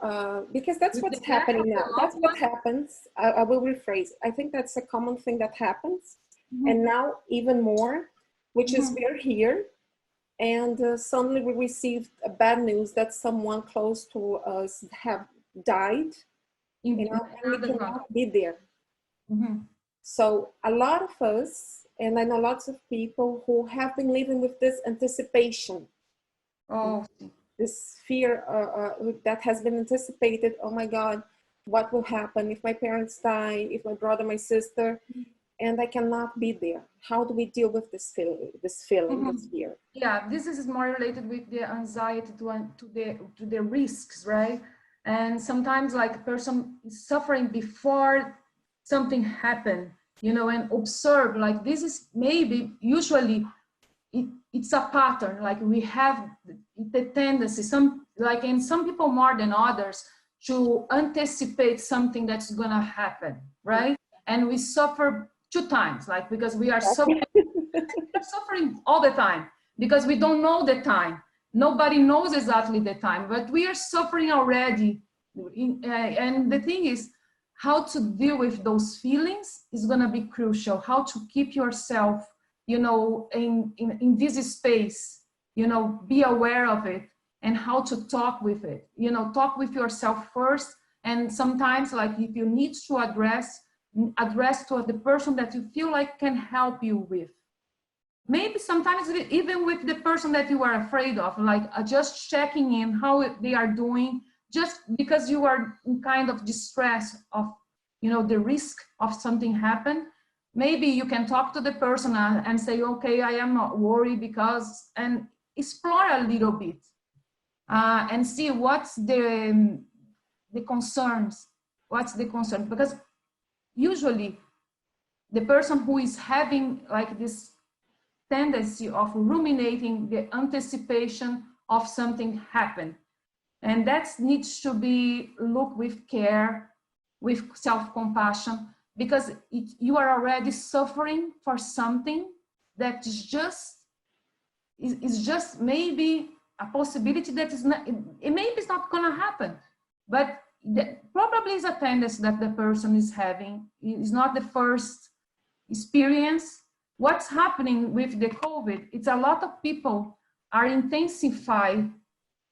because that's what's happening now. That's what happens. I will rephrase. I think that's a common thing that happens. Mm-hmm. And now even more, which is we're here, and suddenly we received a bad news that someone close to us have died, you know, and we cannot be there. Mm-hmm. So a lot of us, and I know lots of people who have been living with this anticipation, this fear that has been anticipated. Oh my God, what will happen if my parents die, if my brother, my sister, and I cannot be there? How do we deal with this feeling, this fear? Yeah, this is more related with the anxiety to the risks, right? And sometimes like a person is suffering before something happened, you know, and observe, like this is maybe usually it's a pattern, like we have the tendency, some people more than others, to anticipate something that's gonna happen, right? And we suffer 2 times, like, because we are suffering, suffering all the time, because we don't know the time. Nobody knows exactly the time, but we are suffering already. And the thing is, how to deal with those feelings is gonna be crucial. How to keep yourself, you know, in this space, you know, be aware of it, and how to talk with it. You know, talk with yourself first, and sometimes, like, if you need to address to the person that you feel like can help you with. Maybe sometimes even with the person that you are afraid of, like just checking in how they are doing, just because you are in kind of distress of, you know, the risk of something happen. Maybe you can talk to the person and say, okay, I am not worried because, and explore a little bit and see what's the concerns, because usually the person who is having like this tendency of ruminating the anticipation of something happen, and that needs to be looked with care, with self-compassion, because you are already suffering for something that is just maybe a possibility that is not, it maybe it's not gonna happen, but probably is a tendency that the person is having. It's not the first experience. What's happening with the COVID, it's a lot of people are intensifying,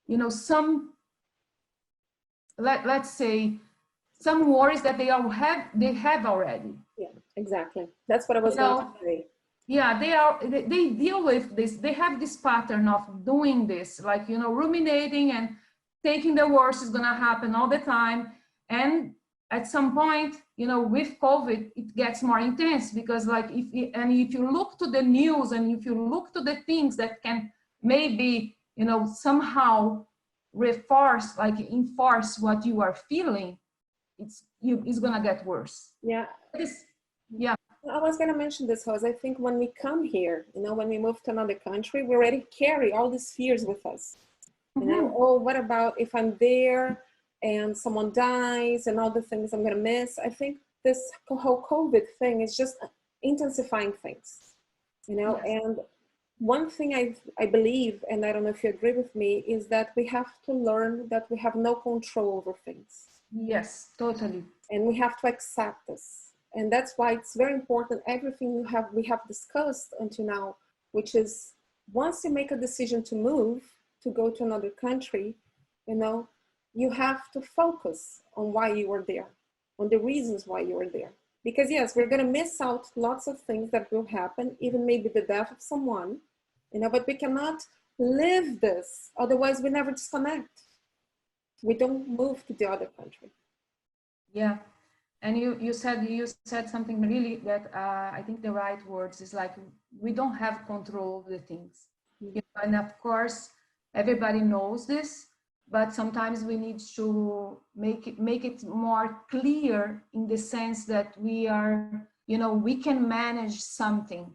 you know, some, let's say, some worries that they have already. Yeah, exactly. That's what I was going to say. Yeah, they deal with this. They have this pattern of doing this, like, you know, ruminating and thinking the worst is gonna happen all the time. And at some point, you know, with COVID, it gets more intense, because like if you look to the news and if you look to the things that can maybe, you know, somehow enforce what you are feeling, it's gonna get worse. Yeah. Yeah. I was going to mention this, Rosa. I think when we come here, you know, when we move to another country, we already carry all these fears with us. You know, oh, what about if I'm there and someone dies and all the things I'm going to miss? I think this whole COVID thing is just intensifying things. you know. Yes. And one thing I believe, and I don't know if you agree with me, is that we have to learn that we have no control over things. Yes, totally. And we have to accept this. And that's why it's very important, everything we have discussed until now, which is once you make a decision to move, to go to another country, you know, you have to focus on why you were there, on the reasons why you were there. Because yes, we're going to miss out lots of things that will happen, even maybe the death of someone, you know, but we cannot live this. Otherwise, we never disconnect. We don't move to the other country. Yeah. And you said something really that I think the right words is like, we don't have control of the things. Mm-hmm. You know, and of course, everybody knows this, but sometimes we need to make it more clear in the sense that we are, you know, we can manage something.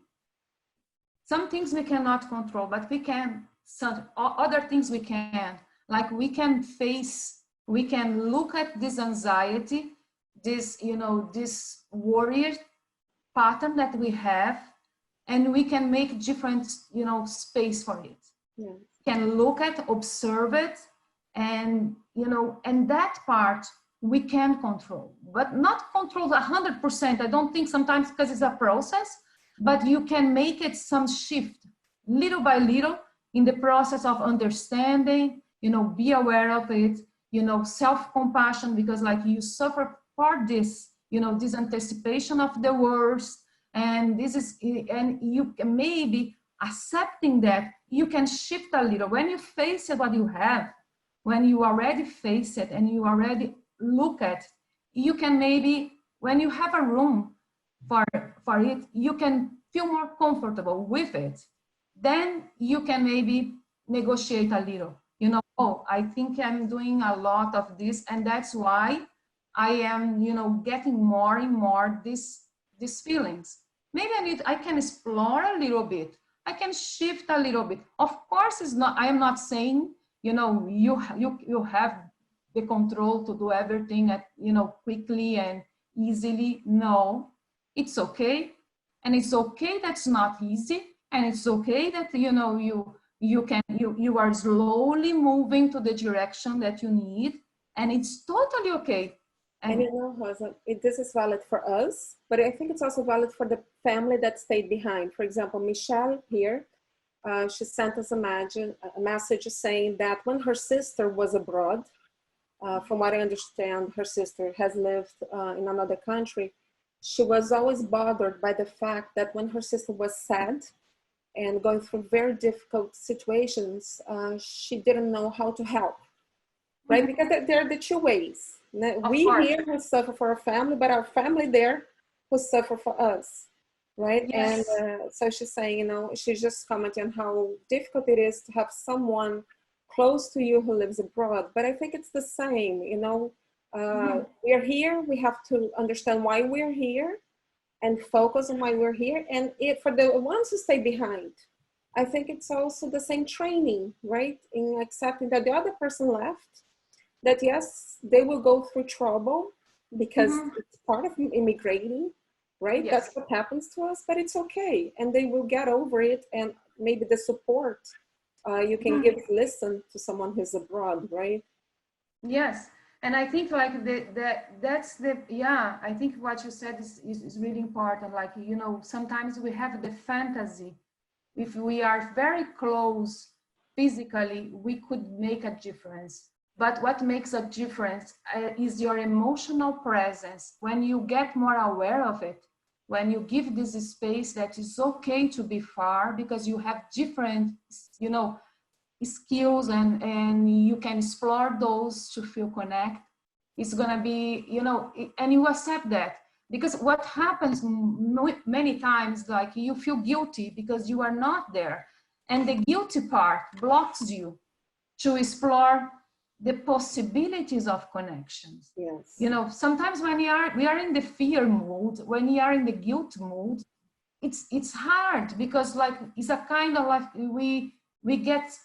Some things we cannot control, but we can, some other things we can. Like we can look at this anxiety, this, you know, this worry pattern that we have, and we can make different, you know, space for it. Yeah. Can look at, observe it, and, you know, and that part we can control, but not control 100%. I don't think, sometimes because it's a process, but you can make it some shift little by little in the process of understanding, you know, be aware of it, you know, self-compassion, because like you suffer for this, you know, this anticipation of the worst, and this is, and you can maybe accepting that you can shift a little. When you face what you have, when you already face it and you already look at, you can maybe, when you have a room for it, you can feel more comfortable with it. Then you can maybe negotiate a little, you know, oh, I think I'm doing a lot of this, and that's why I am, you know, getting more and more these feelings. Maybe I can explore a little bit. I can shift a little bit. Of course, it's not, I am not saying, you know, you have the control to do everything at, you know, quickly and easily. No, it's okay. And it's okay that's not easy. And it's okay that, you know, you are slowly moving to the direction that you need. And it's totally okay. And you know, Rosa, this is valid for us, but I think it's also valid for the family that stayed behind. For example, Michelle here, she sent us a message saying that when her sister was abroad, from what I understand, her sister has lived in another country. She was always bothered by the fact that when her sister was sad and going through very difficult situations, she didn't know how to help, right? Because there are the two ways. We here who suffer for our family, but our family there who suffer for us, right? Yes. And so she's saying, you know, she's just commenting on how difficult it is to have someone close to you who lives abroad. But I think it's the same, you know, we are here, we have to understand why we're here and focus on why we're here. And for the ones who stay behind, I think it's also the same training, right? In accepting that the other person left, that yes, they will go through trouble because it's part of immigrating, right? Yes. That's what happens to us, but it's okay. And they will get over it. And maybe the support you can listen to someone who's abroad, right? Yes. And I think like I think what you said is really important. Like, you know, sometimes we have the fantasy, if we are very close physically, we could make a difference. But what makes a difference is your emotional presence. When you get more aware of it, when you give this space that it's okay to be far because you have different, you know, skills and you can explore those to feel connect. It's gonna be, you know, and you accept that. Because what happens many times, like you feel guilty because you are not there. And the guilty part blocks you to explore the possibilities of connections. Yes. You know, sometimes when we are in the fear mood, when we are in the guilt mood, it's hard because like it's a kind of like we get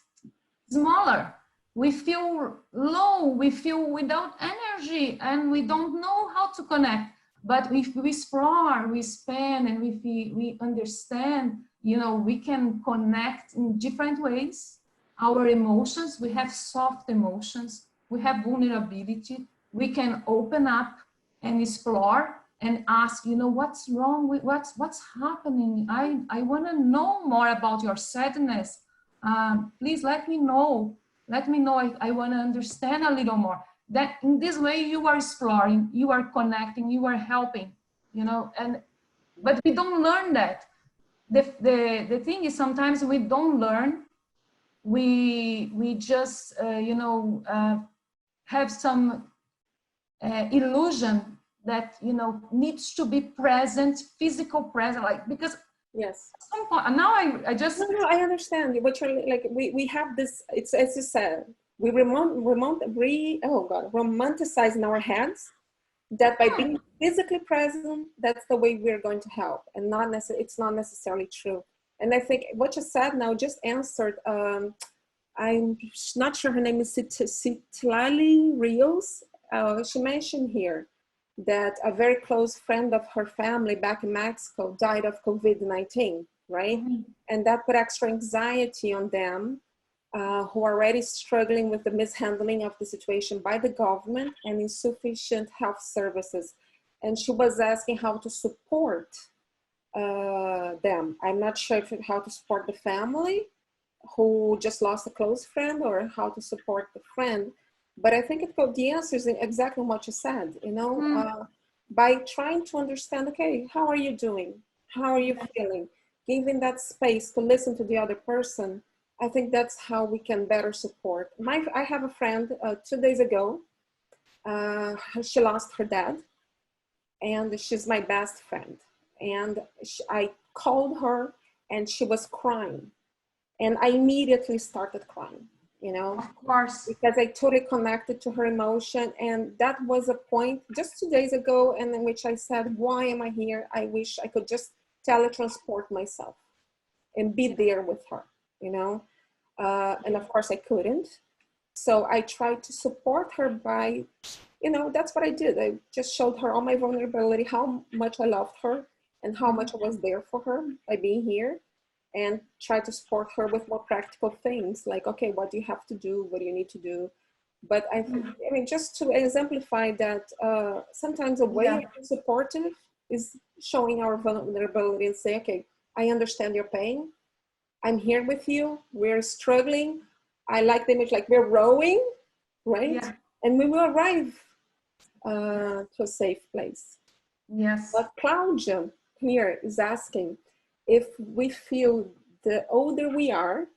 smaller, we feel low, we feel without energy, and we don't know how to connect. But if we explore, we expand, and if we understand, you know, we can connect in different ways. Our emotions, we have soft emotions, we have vulnerability, we can open up and explore and ask, you know, what's wrong with what's happening? I want to know more about your sadness. Please let me know. Let me know. I want to understand a little more. That in this way you are exploring, you are connecting, you are helping, you know. And but we don't learn that. The thing is, sometimes we don't learn. We just you know, have some illusion that, you know, needs to be present, physical present, like, because Yes. at some point now I just No, I understand what you're like. We have this. It's as you said. We romanticize in our heads that by being physically present, that's the way we're going to help, and it's not necessarily true. And I think what you said now just answered. I'm not sure her name is Citlali Rios. She mentioned here that a very close friend of her family back in Mexico died of COVID-19, right? Mm-hmm. And that put extra anxiety on them, who are already struggling with the mishandling of the situation by the government and insufficient health services. And she was asking how to support them. I'm not sure how to support the family who just lost a close friend, or how to support the friend. But I think the answer is exactly what you said, you know, by trying to understand, okay, how are you doing? How are you feeling? Giving that space to listen to the other person, I think that's how we can better support. I have a friend 2 days ago, she lost her dad, and she's my best friend. And I called her and she was crying. And I immediately started crying, you know, of course, because I totally connected to her emotion. And that was a point just 2 days ago, and in which I said, why am I here? I wish I could just teletransport myself and be there with her, you know. And of course I couldn't. So I tried to support her by, you know, that's what I did. I just showed her all my vulnerability, how much I loved her and how much I was there for her by being here. And try to support her with more practical things like, okay, what do you have to do? What do you need to do? But I mean, just to exemplify that, sometimes a way of being supportive is showing our vulnerability and say, okay, I understand your pain. I'm here with you. We're struggling. I like the image, like we're rowing, right? Yeah. And we will arrive to a safe place. Yes. But Claudia here is asking, if we feel the older we are,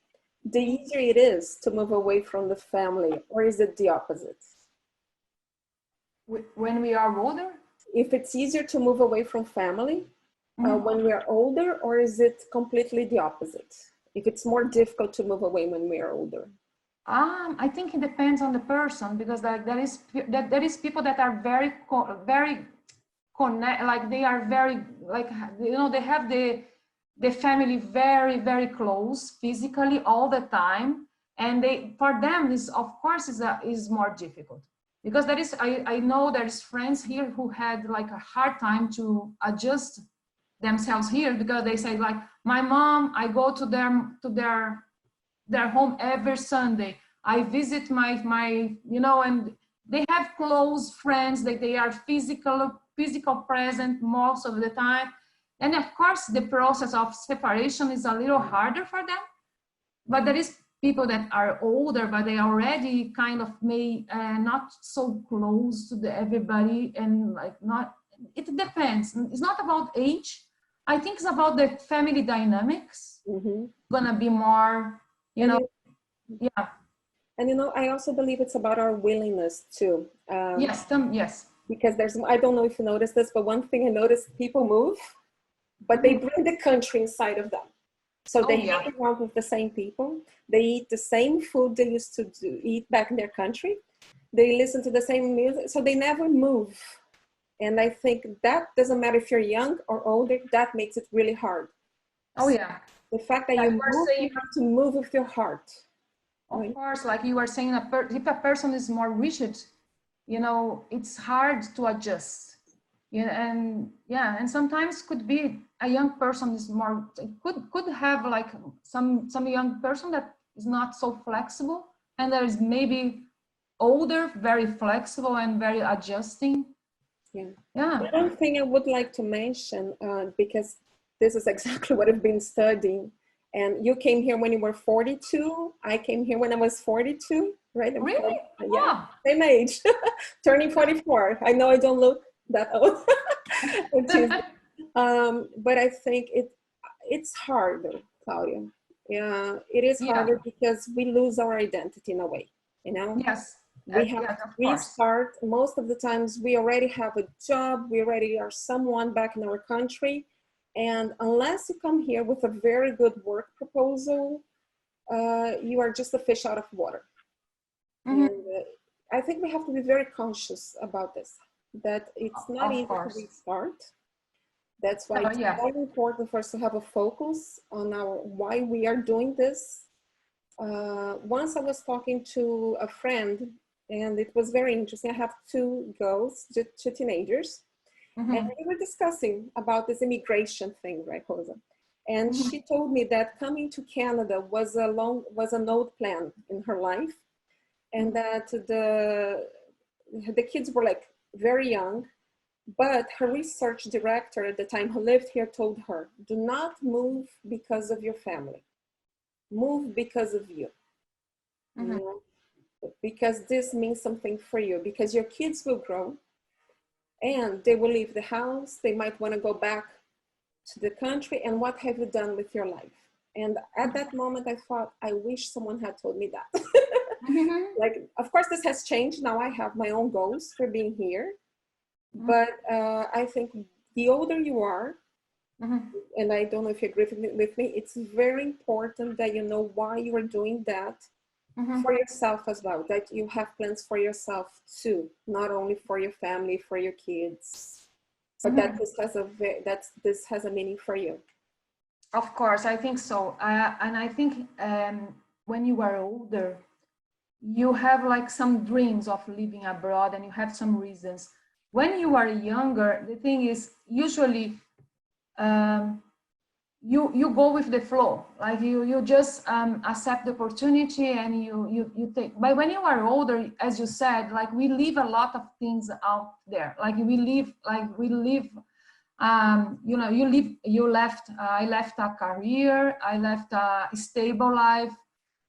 the easier it is to move away from the family, or is it the opposite? When we are older? If it's easier to move away from family when we are older, or is it completely the opposite? If it's more difficult to move away when we are older? I think it depends on the person, because like there is people that are very connect, like they are very, like, you know, they have the family very, very close physically all the time, and for them this of course is more difficult, because there is I know there's friends here who had like a hard time to adjust themselves here, because they say like, my mom, I go to their home every Sunday, I visit my you know, and they have close friends that they are physical present most of the time. And of course, the process of separation is a little harder for them. But there is people that are older, but they already kind of not so close to everybody, and like not, it depends. It's not about age. I think it's about the family dynamics. Gonna be more, you know, yeah. And you know, I also believe it's about our willingness too. Yes, yes. Because I don't know if you noticed this, but one thing I noticed, people move, but they bring the country inside of them. So they hang around with the same people. They eat the same food they used to eat back in their country. They listen to the same music, so they never move. And I think that doesn't matter if you're young or older, that makes it really hard. Oh yeah. The fact that you have to move with your heart. Of course, like you were saying, if a person is more rigid, you know, it's hard to adjust. and sometimes could be a young person is more, could have like some young person that is not so flexible, and there is maybe older, very flexible and very adjusting. Yeah. One thing I would like to mention, because this is exactly what I've been studying, and you came here when you were 42, I came here when I was 42, right? Really? Yeah, same age, turning 44. I know I don't look that old. But I think it's harder, Claudia. Yeah, it is harder because we lose our identity in a way, you know? Yes. We have to restart. Most of the times we already have a job, we already are someone back in our country. And unless you come here with a very good work proposal, you are just a fish out of water. And I think we have to be very conscious about this, that it's not easy to restart. That's why it's very important for us to have a focus on why we are doing this. Once I was talking to a friend, and it was very interesting. I have two girls, two teenagers, and we were discussing about this immigration thing, right, Rosa? And she told me that coming to Canada was an old plan in her life, and that the kids were like very young, but her research director at the time who lived here told her, do not move because of your family, move because of you. You know? Because this means something for you, because your kids will grow and they will leave the house. They might want to go back to the country. And what have you done with your life? And at that moment, I thought, I wish someone had told me that. Like, of course, this has changed. Now I have my own goals for being here. But I think the older you are, and I don't know if you agree with me, it's very important that you know why you are doing that. For yourself as well, that you have plans for yourself too, not only for your family, for your kids, but that this has a meaning for you. Of course, I think so. And I think when you are older, you have like some dreams of living abroad, and you have some reasons. When you are younger, the thing is usually you go with the flow, like you just accept the opportunity and you take. But when you are older, as you said, like we leave a lot of things out there. Like we live, I left a career, I left a stable life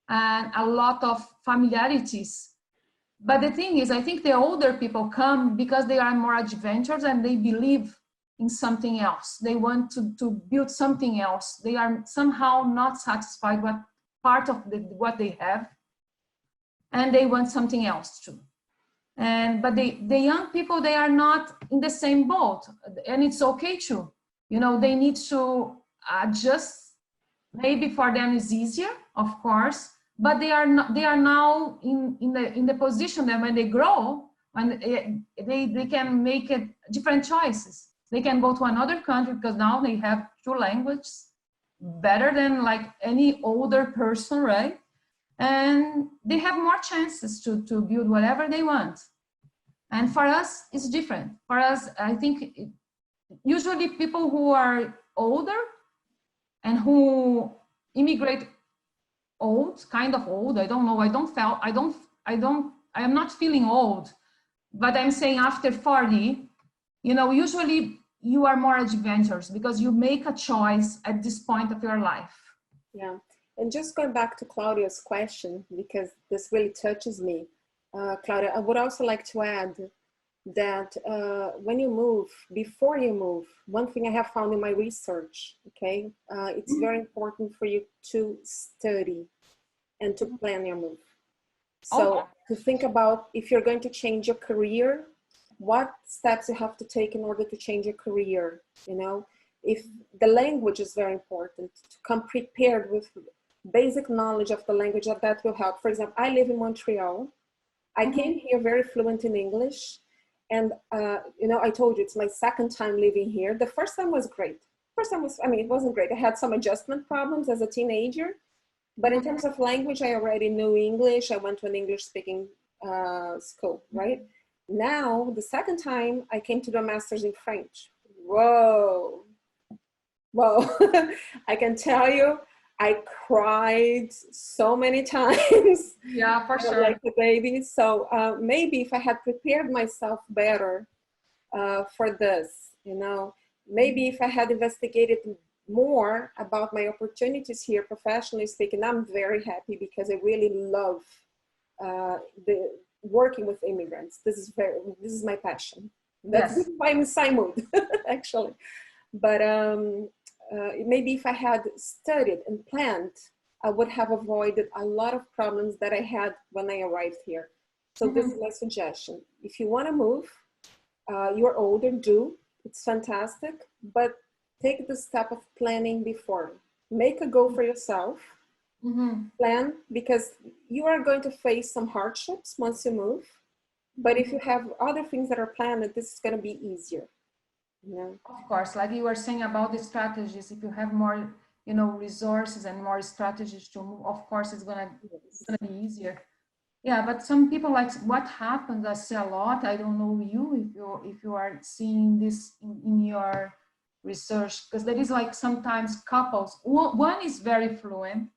and a lot of familiarities. But the thing is, I think the older people come because they are more adventurous and they believe in something else. They want to build something else. They are somehow not satisfied with part of what they have, and they want something else too. But the young people, they are not in the same boat, and it's okay too. You know, they need to adjust. Maybe for them is easier, of course, but they are not. They are now in the position that when they grow, when they can make different choices. They can go to another country because now they have two languages better than like any older person, right? And they have more chances to build whatever they want. And for us, it's different. For us, I think usually people who are older and who immigrate old, kind of old, I don't know, I am not feeling old, but I'm saying after 40, you know, usually you are more adventurous because you make a choice at this point of your life. Yeah, and just going back to Claudia's question, because this really touches me, Claudia, I would also like to add that when you move, before you move, one thing I have found in my research, okay, it's very important for you to study and to plan your move. So to think about if you're going to change your career, what steps you have to take in order to change your career, you know? If the language is very important, to come prepared with basic knowledge of the language, that will help. For example, I live in Montreal. I came here very fluent in English. And, you know, I told you, it's my second time living here. The first time was great. First time was, I mean, it wasn't great. I had some adjustment problems as a teenager. But in terms of language, I already knew English. I went to an English speaking school, right? Now, the second time, I came to do a master's in French. Whoa. Whoa. I can tell you, I cried so many times. Yeah, for sure. Like a baby. So maybe if I had prepared myself better for this, you know, maybe if I had investigated more about my opportunities here, professionally speaking, I'm very happy because I really love the working with immigrants. This is my passion. This is why I'm in PsyMood, actually. But maybe if I had studied and planned, I would have avoided a lot of problems that I had when I arrived here. So this is my suggestion. If you want to move, you're older, do. It's fantastic, but take the step of planning before. Make a goal for yourself. Plan, because you are going to face some hardships once you move. But if you have other things that are planned, this is going to be easier. Yeah. Of course, like you were saying about the strategies, if you have more, you know, resources and more strategies to move, of course, it's gonna be easier. Yeah, but some people, like what happens, I see a lot, I don't know you, if you are seeing this in your research, because there is like sometimes couples, one is very fluent,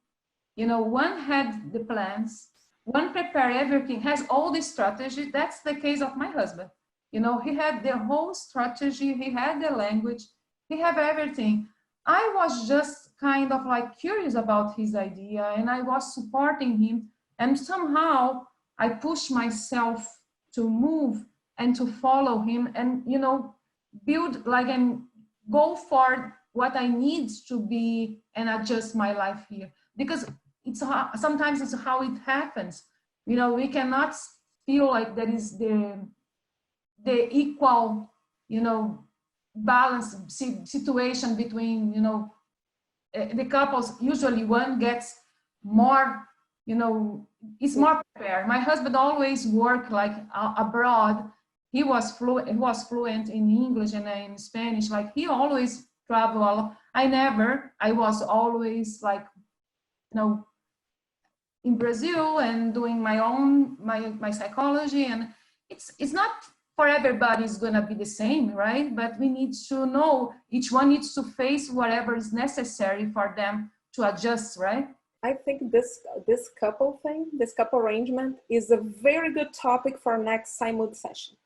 you know, one had the plans, one prepare everything, has all the strategy. That's the case of my husband. You know, he had the whole strategy, he had the language, he had everything. I was just kind of like curious about his idea and I was supporting him. And somehow I pushed myself to move and to follow him and, you know, build like and go for what I need to be and adjust my life here. Because sometimes it's how it happens. You know, we cannot feel like there is the equal, you know, balance situation between, you know, the couples. Usually one gets more, you know, is more prepared. My husband always worked like abroad. He was fluent in English and in Spanish. Like he always traveled. I was always like, you know, in Brazil and doing my own, my psychology. And it's not for everybody is going to be the same, right? But we need to know each one needs to face whatever is necessary for them to adjust, right? I think this couple thing, this couple arrangement is a very good topic for our next PsyMood session.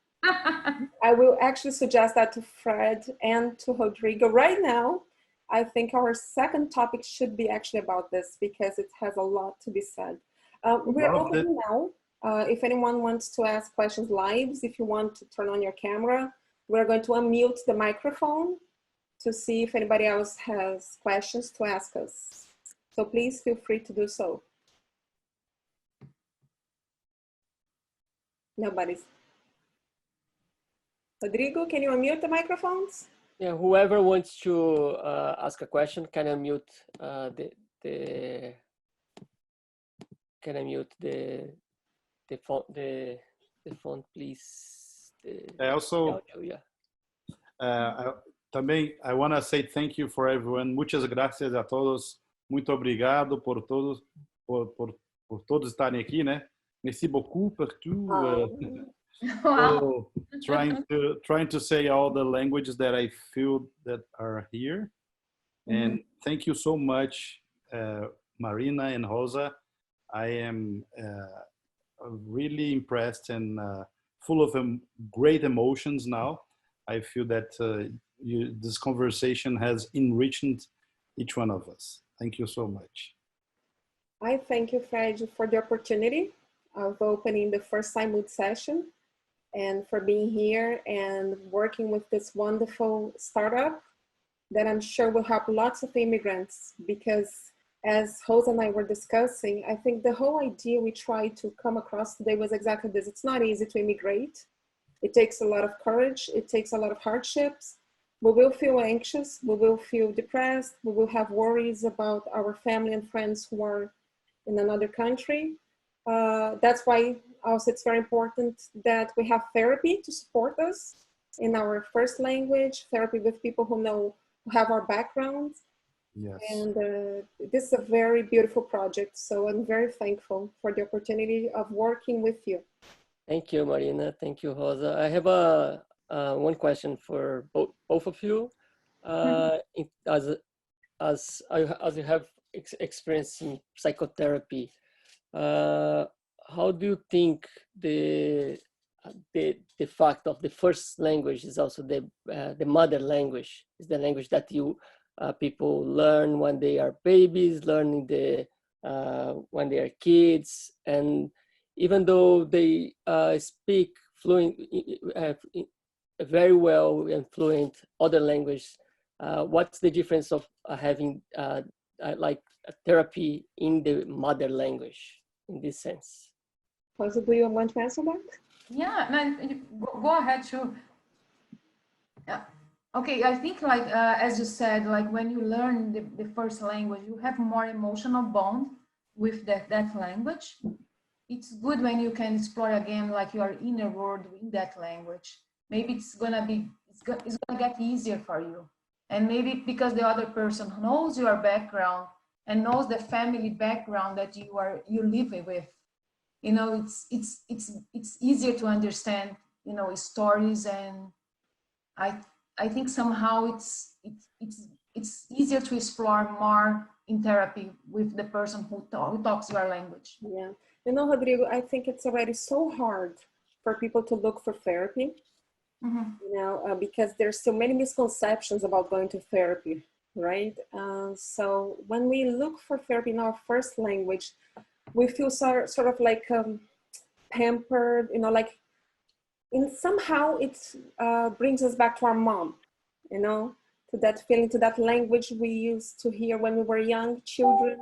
I will actually suggest that to Fred and to Rodrigo right now. I think our second topic should be actually about this because it has a lot to be said. We're open now. If anyone wants to ask questions live, if you want to turn on your camera, we're going to unmute the microphone to see if anybody else has questions to ask us. So please feel free to do so. Nobody's. Rodrigo, can you unmute the microphones? Yeah, whoever wants to ask a question can unmute the font, please. Also, também I want to say thank you for everyone. Muchas gracias a todos. Muito obrigado por todos estarem aqui, né? Merci beaucoup pour tout. So trying to say all the languages that I feel that are here. And thank you so much, Marina and Rosa. I am really impressed and full of great emotions now. I feel that this conversation has enriched each one of us. Thank you so much. I thank you, Fred, for the opportunity of opening the first PsyMood session and for being here and working with this wonderful startup that I'm sure will help lots of immigrants, because as Rosa and I were discussing, I think the whole idea we tried to come across today was exactly this. It's not easy to immigrate. It takes a lot of courage. It takes a lot of hardships. We will feel anxious. We will feel depressed. We will have worries about our family and friends who are in another country. That's why also it's very important that we have therapy to support us in our first language, therapy with people who have our backgrounds. Yes. And this is a very beautiful project. So I'm very thankful for the opportunity of working with you. Thank you, Marina. Thank you, Rosa. I have one question for both of you. As you have experience in psychotherapy, how do you think the fact of the first language is also the mother language, is the language that you people learn when they are babies, learning when they are kids, and even though they speak very well and fluent other language, what's the difference of having like a therapy in the mother language in this sense? Rosa, do you want to answer that? Yeah, no, go ahead too. Yeah. Okay, I think like as you said, like when you learn the first language, you have more emotional bond with that language. It's good when you can explore again like your inner world in that language. Maybe it's gonna get easier for you, and maybe because the other person knows your background and knows the family background that you live with. You know, it's easier to understand, you know, stories, and I think somehow it's easier to explore more in therapy with the person who talks your language. Yeah, you know, Rodrigo, I think it's already so hard for people to look for therapy, you know, because there's so many misconceptions about going to therapy, right? So when we look for therapy in our first language, we feel sort of like pampered, you know, like somehow it brings us back to our mom, you know, to that feeling, to that language we used to hear when we were young children,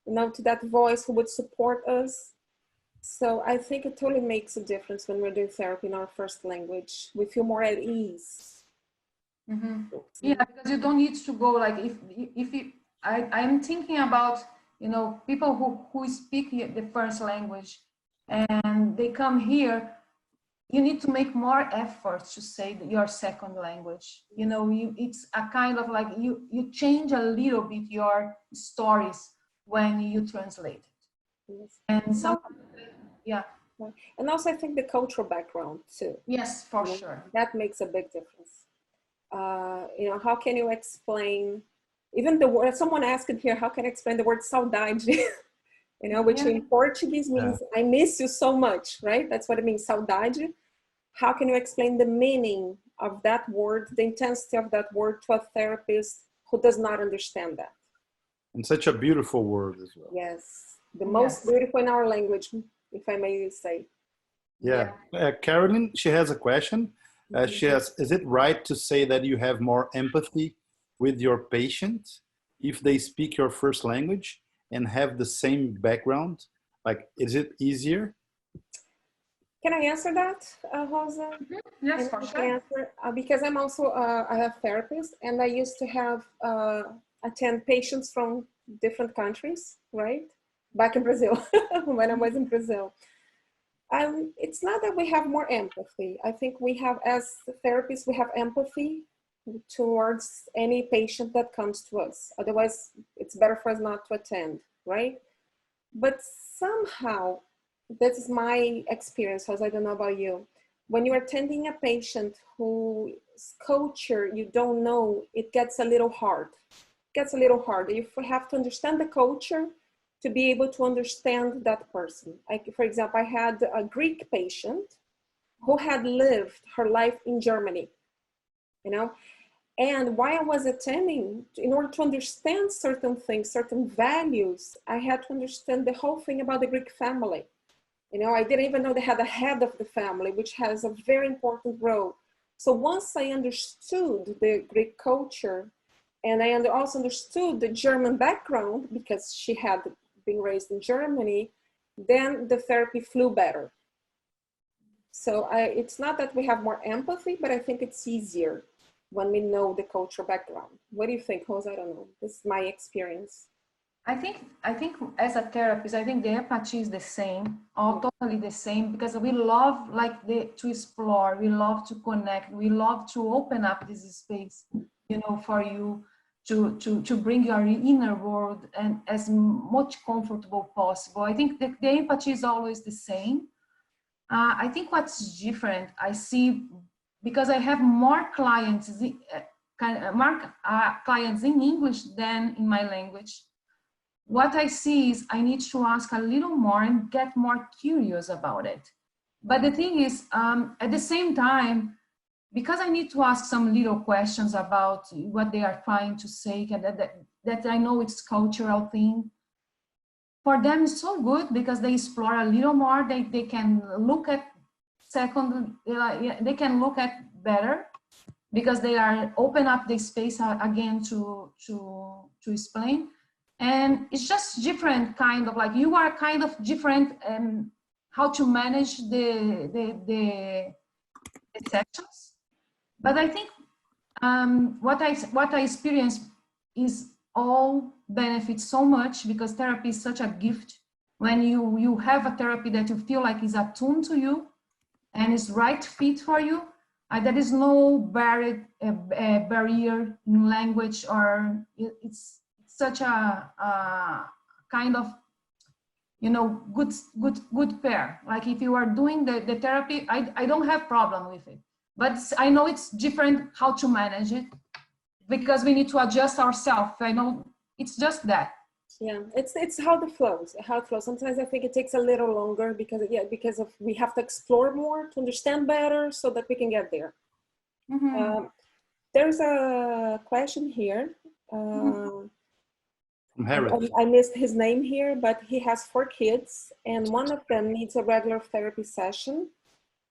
you know, to that voice who would support us. So I think it totally makes a difference when we're doing therapy in our first language. We feel more at ease. Yeah, because you don't need to go like I'm thinking about, you know, people who speak the first language and they come here. You need to make more efforts to say your second language. You know, it's a kind of like you change a little bit your stories when you translate it. Yes. And so, yeah. And also I think the cultural background too. Yes, for sure. That makes a big difference. You know, how can you explain, even the word, someone asked here, how can I explain the word saudade? You know, which in Portuguese means I miss you so much, right? That's what it means, saudade. How can you explain the meaning of that word, the intensity of that word to a therapist who does not understand that? And such a beautiful word as well. Yes, the most beautiful in our language, if I may say. Yeah. Carolyn, she has a question. She asks, is it right to say that you have more empathy with your patient if they speak your first language and have the same background? Like, is it easier? Can I answer that, Rosa? Yes, for sure. Because I'm also a therapist, and I used to have attend patients from different countries, right? Back in Brazil, when I was in Brazil. It's not that we have more empathy. I think we have, as therapists, we have empathy towards any patient that comes to us. Otherwise, it's better for us not to attend, right? But somehow, this is my experience, because I don't know about you. When you're attending a patient whose culture you don't know, it gets a little hard. It gets a little hard. You have to understand the culture to be able to understand that person. For example, I had a Greek patient who had lived her life in Germany, you know, and while I was attending, in order to understand certain things, certain values, I had to understand the whole thing about the Greek family. You know, I didn't even know they had a head of the family, which has a very important role. So once I understood the Greek culture, and I also understood the German background, because she had been raised in Germany, then the therapy flew better. So it's not that we have more empathy, but I think it's easier when we know the cultural background. What do you think, Rosa? I don't know. This is my experience. I think as a therapist, I think the empathy is the same, all totally the same, because we love to explore, we love to connect, we love to open up this space, you know, for you to bring your inner world and as much comfortable possible. I think the empathy is always the same. I think what's different, I see, because I have more clients, clients in English than in my language. What I see is I need to ask a little more and get more curious about it. But the thing is, at the same time, because I need to ask some little questions about what they are trying to say, and that I know it's cultural thing, for them it's so good because they explore a little more, they can look at they can look at better because they are open up the space again to explain. And it's just different kind of like, you are kind of different how to manage the sections. But I think what I experienced is all benefits so much because therapy is such a gift. When you have a therapy that you feel like is attuned to you and is right fit for you, there is no barrier in language, or it's such a kind of, you know, good pair. Like if you are doing the therapy, I don't have problem with it, but I know it's different how to manage it because we need to adjust ourselves. I know it's just that. Yeah, it's how it flows. Sometimes I think it takes a little longer because we have to explore more to understand better so that we can get there. Mm-hmm. There's a question here. From Harry. I missed his name here, but he has 4 kids and one of them needs a regular therapy session.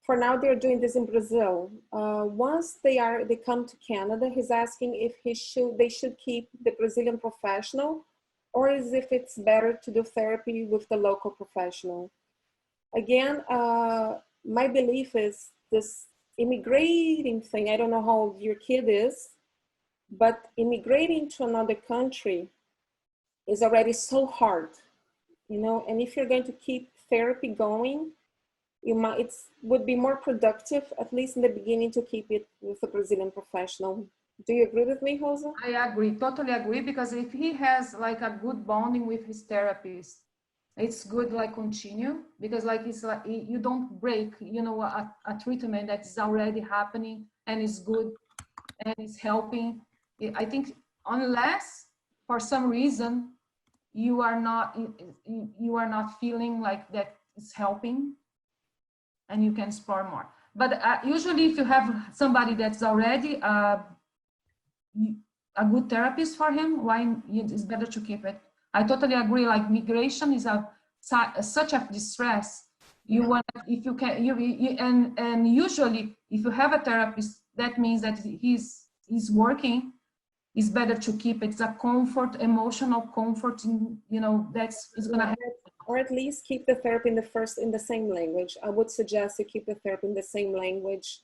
For now, they're doing this in Brazil. Once they come to Canada, he's asking if they should keep the Brazilian professional, or is if it's better to do therapy with the local professional. Again, my belief is this immigrating thing. I don't know how old your kid is, but immigrating to another country is already so hard, you know. And if you're going to keep therapy going, it would be more productive, at least in the beginning, to keep it with a Brazilian professional. Do you agree with me, Rosa? I agree, totally agree, because if he has like a good bonding with his therapist, it's good like continue, because like it's like you don't break, you know, a treatment that is already happening and is good and is helping. I think unless for some reason you are not feeling like that is helping, and you can explore more. But usually if you have somebody that's already a good therapist for him, why it's better to keep it. I totally agree. Like migration is such a distress. You want, if you can, and usually if you have a therapist, that means that he's working. It's better to keep it. It's a comfort, emotional comfort. You know, it's gonna help. Or at least keep the therapy in the same language. I would suggest to keep the therapy in the same language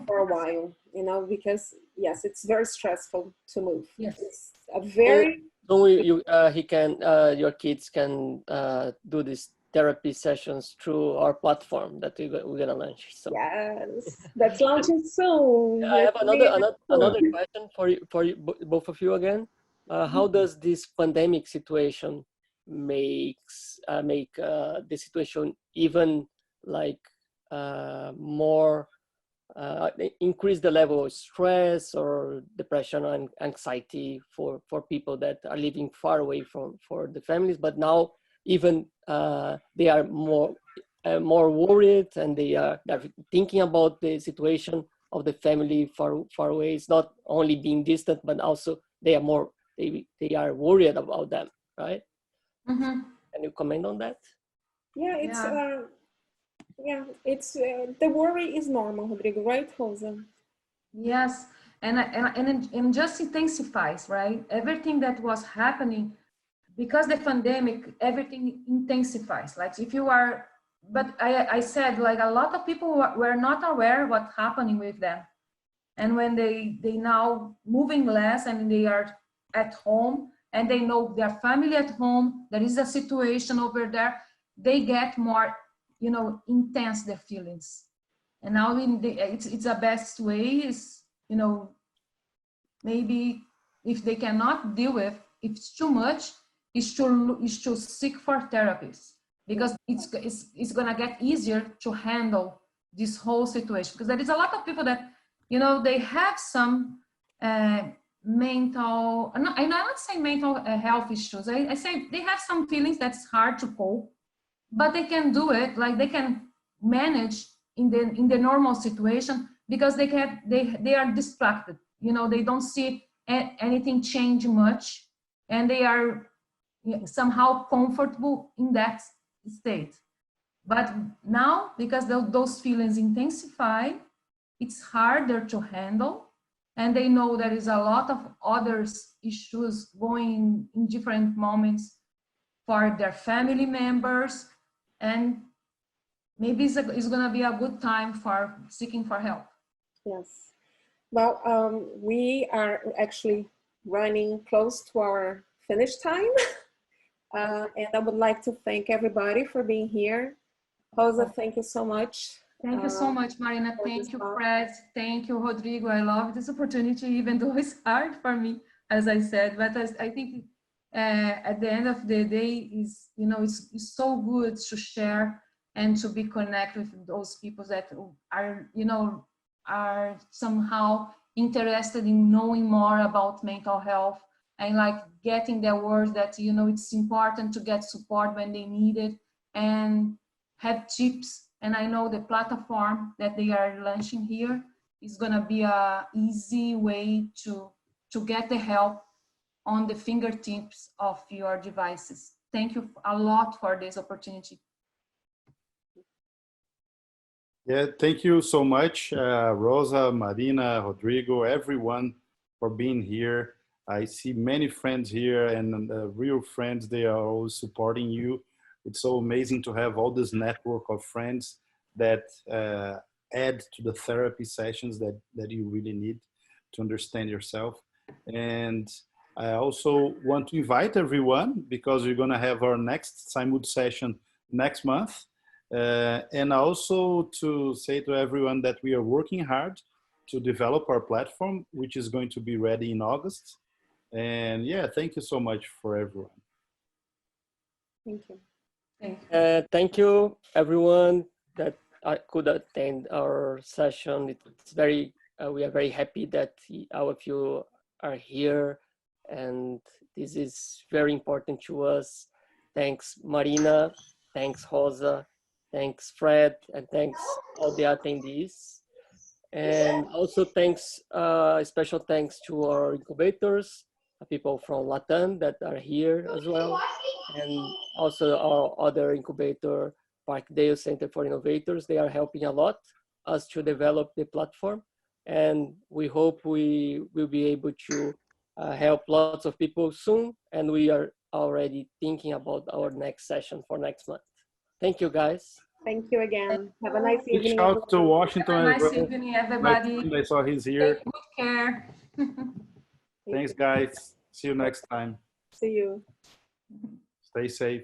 for a while, you know, because yes, it's very stressful to move. Yes. It's a very. So your kids can do these therapy sessions through our platform that we're gonna launch. So Yes, that's launching soon. I have another question for you, both of you again. How does this pandemic situation make the situation even like more increase the level of stress or depression and anxiety for people that are living far away from the families, but now even they are more worried, and they're thinking about the situation of the family far away. It's not only being distant, but also they are worried about them, right? Mm-hmm. Can you comment on that? Yeah, it's the worry is normal, Rodrigo, right, Rosa? Yes, and it just intensifies, right? Everything that was happening, because the pandemic, everything intensifies. Like if you are, but I said like a lot of people were not aware what's happening with them. And when they now moving less and they are at home and they know their family at home, there is a situation over there, they get more, you know, intense their feelings. And now it's a best way is, you know, maybe if they cannot deal with, if it's too much, is to seek for therapists. because it's going to get easier to handle this whole situation. Because there is a lot of people that, you know, they have some mental, I'm not saying mental health issues. I say they have some feelings that's hard to cope, but they can do it, like they can manage in the normal situation, because they are distracted. You know, they don't see anything change much, and they are somehow comfortable in that state. But now, because those feelings intensify, it's harder to handle, and they know there is a lot of other issues going in different moments for their family members, and maybe it's going to be a good time for seeking for help. Yes. Well, we are actually running close to our finish time. And I would like to thank everybody for being here. Rosa, thank you so much. Thank you so much, Marina. Thank you, Fred. Thank you, Rodrigo. I love this opportunity, even though it's hard for me, as I said. But I think at the end of the day, is, you know, it's so good to share and to be connected with those people that are, you know, are somehow interested in knowing more about mental health, and like getting their words that, you know, it's important to get support when they need it, and have tips. And I know the platform that they are launching here is going to be a easy way to get the help on the fingertips of your devices. Thank you a lot for this opportunity. Yeah, thank you so much, Rosa, Marina, Rodrigo, everyone for being here. I see many friends here, and real friends, they are always supporting you. It's so amazing to have all this network of friends that add to the therapy sessions that you really need to understand yourself. And I also want to invite everyone, because we're going to have our next PsyMood session next month. And also to say to everyone that we are working hard to develop our platform, which is going to be ready in August. And yeah, thank you so much for everyone. Thank you. Thank you, everyone that could attend our session. It's very, we are very happy that all of you are here, and this is very important to us. Thanks, Marina. Thanks, Rosa. Thanks, Fred, and thanks all the attendees. And also thanks, special thanks to our incubators, people from Latam that are here as well. And also our other incubator, Parkdale Center for Innovators. They are helping a lot us to develop the platform. And we hope we will be able to help lots of people soon. And we are already thinking about our next session for next month. Thank you, guys. Thank you again. Have a nice Big evening. shout to Washington. Have a nice evening, everybody. I saw he's here. Take good care. Thanks, guys. See you next time. See you. Stay safe.